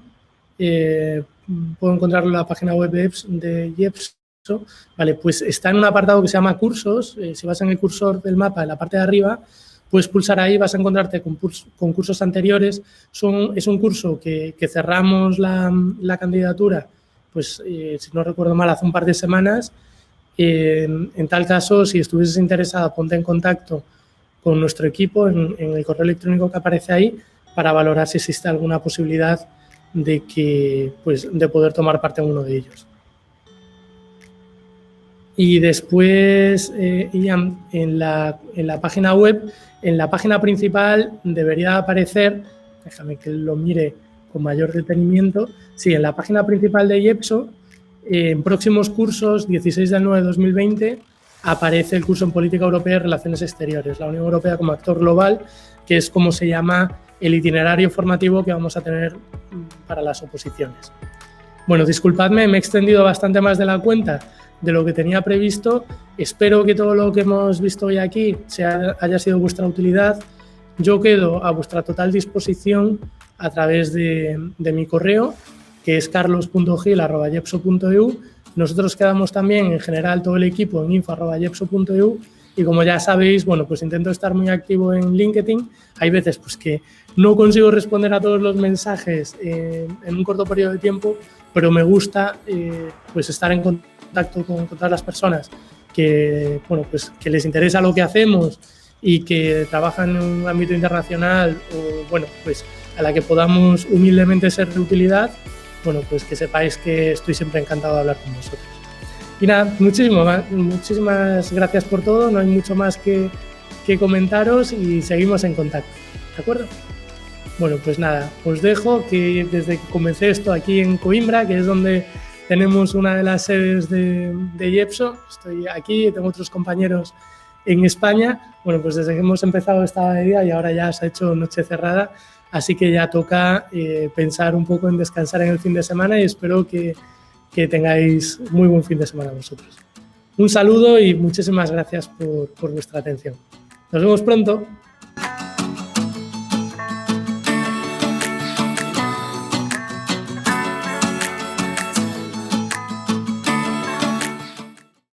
Puedo encontrarlo en la página web de IEPSO. Vale, pues está en un apartado que se llama cursos. Si vas en el cursor del mapa, en la parte de arriba, puedes pulsar ahí, vas a encontrarte con cursos anteriores. Es un curso que cerramos la candidatura, pues si no recuerdo mal, hace un par de semanas. En tal caso, si estuvieses interesada, ponte en contacto con nuestro equipo en el correo electrónico que aparece ahí, para valorar si existe alguna posibilidad de poder tomar parte en uno de ellos. Y después, Ian, en la página web, en la página principal, debería aparecer, déjame que lo mire con mayor detenimiento, sí, en la página principal de IEPSO, en próximos cursos, 16 del 9 de 2020, aparece el curso en Política Europea y Relaciones Exteriores, la Unión Europea como actor global, que es como se llama el itinerario formativo que vamos a tener para las oposiciones. Bueno, disculpadme, me he extendido bastante más de la cuenta de lo que tenía previsto. Espero que todo lo que hemos visto hoy aquí haya sido de vuestra utilidad. Yo quedo a vuestra total disposición a través de mi correo, que es carlos.gil@yepso.eu. Nosotros quedamos también, en general, todo el equipo, en info@yepso.eu. Y como ya sabéis, bueno, pues intento estar muy activo en LinkedIn. Hay veces pues que no consigo responder a todos los mensajes en un corto periodo de tiempo, pero me gusta pues estar en contacto con todas las personas que, bueno, pues que les interesa lo que hacemos y que trabajan en un ámbito internacional, o bueno, pues a la que podamos humildemente ser de utilidad. Bueno, pues que sepáis que estoy siempre encantado de hablar con vosotros. Y nada, muchísimas gracias por todo. No hay mucho más que comentaros y seguimos en contacto, ¿de acuerdo? Bueno, pues nada, os dejo, que desde que comencé esto aquí en Coimbra, que es donde tenemos una de las sedes de IEPSO, estoy aquí y tengo otros compañeros en España. Bueno, pues desde que hemos empezado esta día y ahora ya se ha hecho noche cerrada, así que ya toca pensar un poco en descansar en el fin de semana, y espero que tengáis muy buen fin de semana vosotros. Un saludo y muchísimas gracias por vuestra atención. Nos vemos pronto.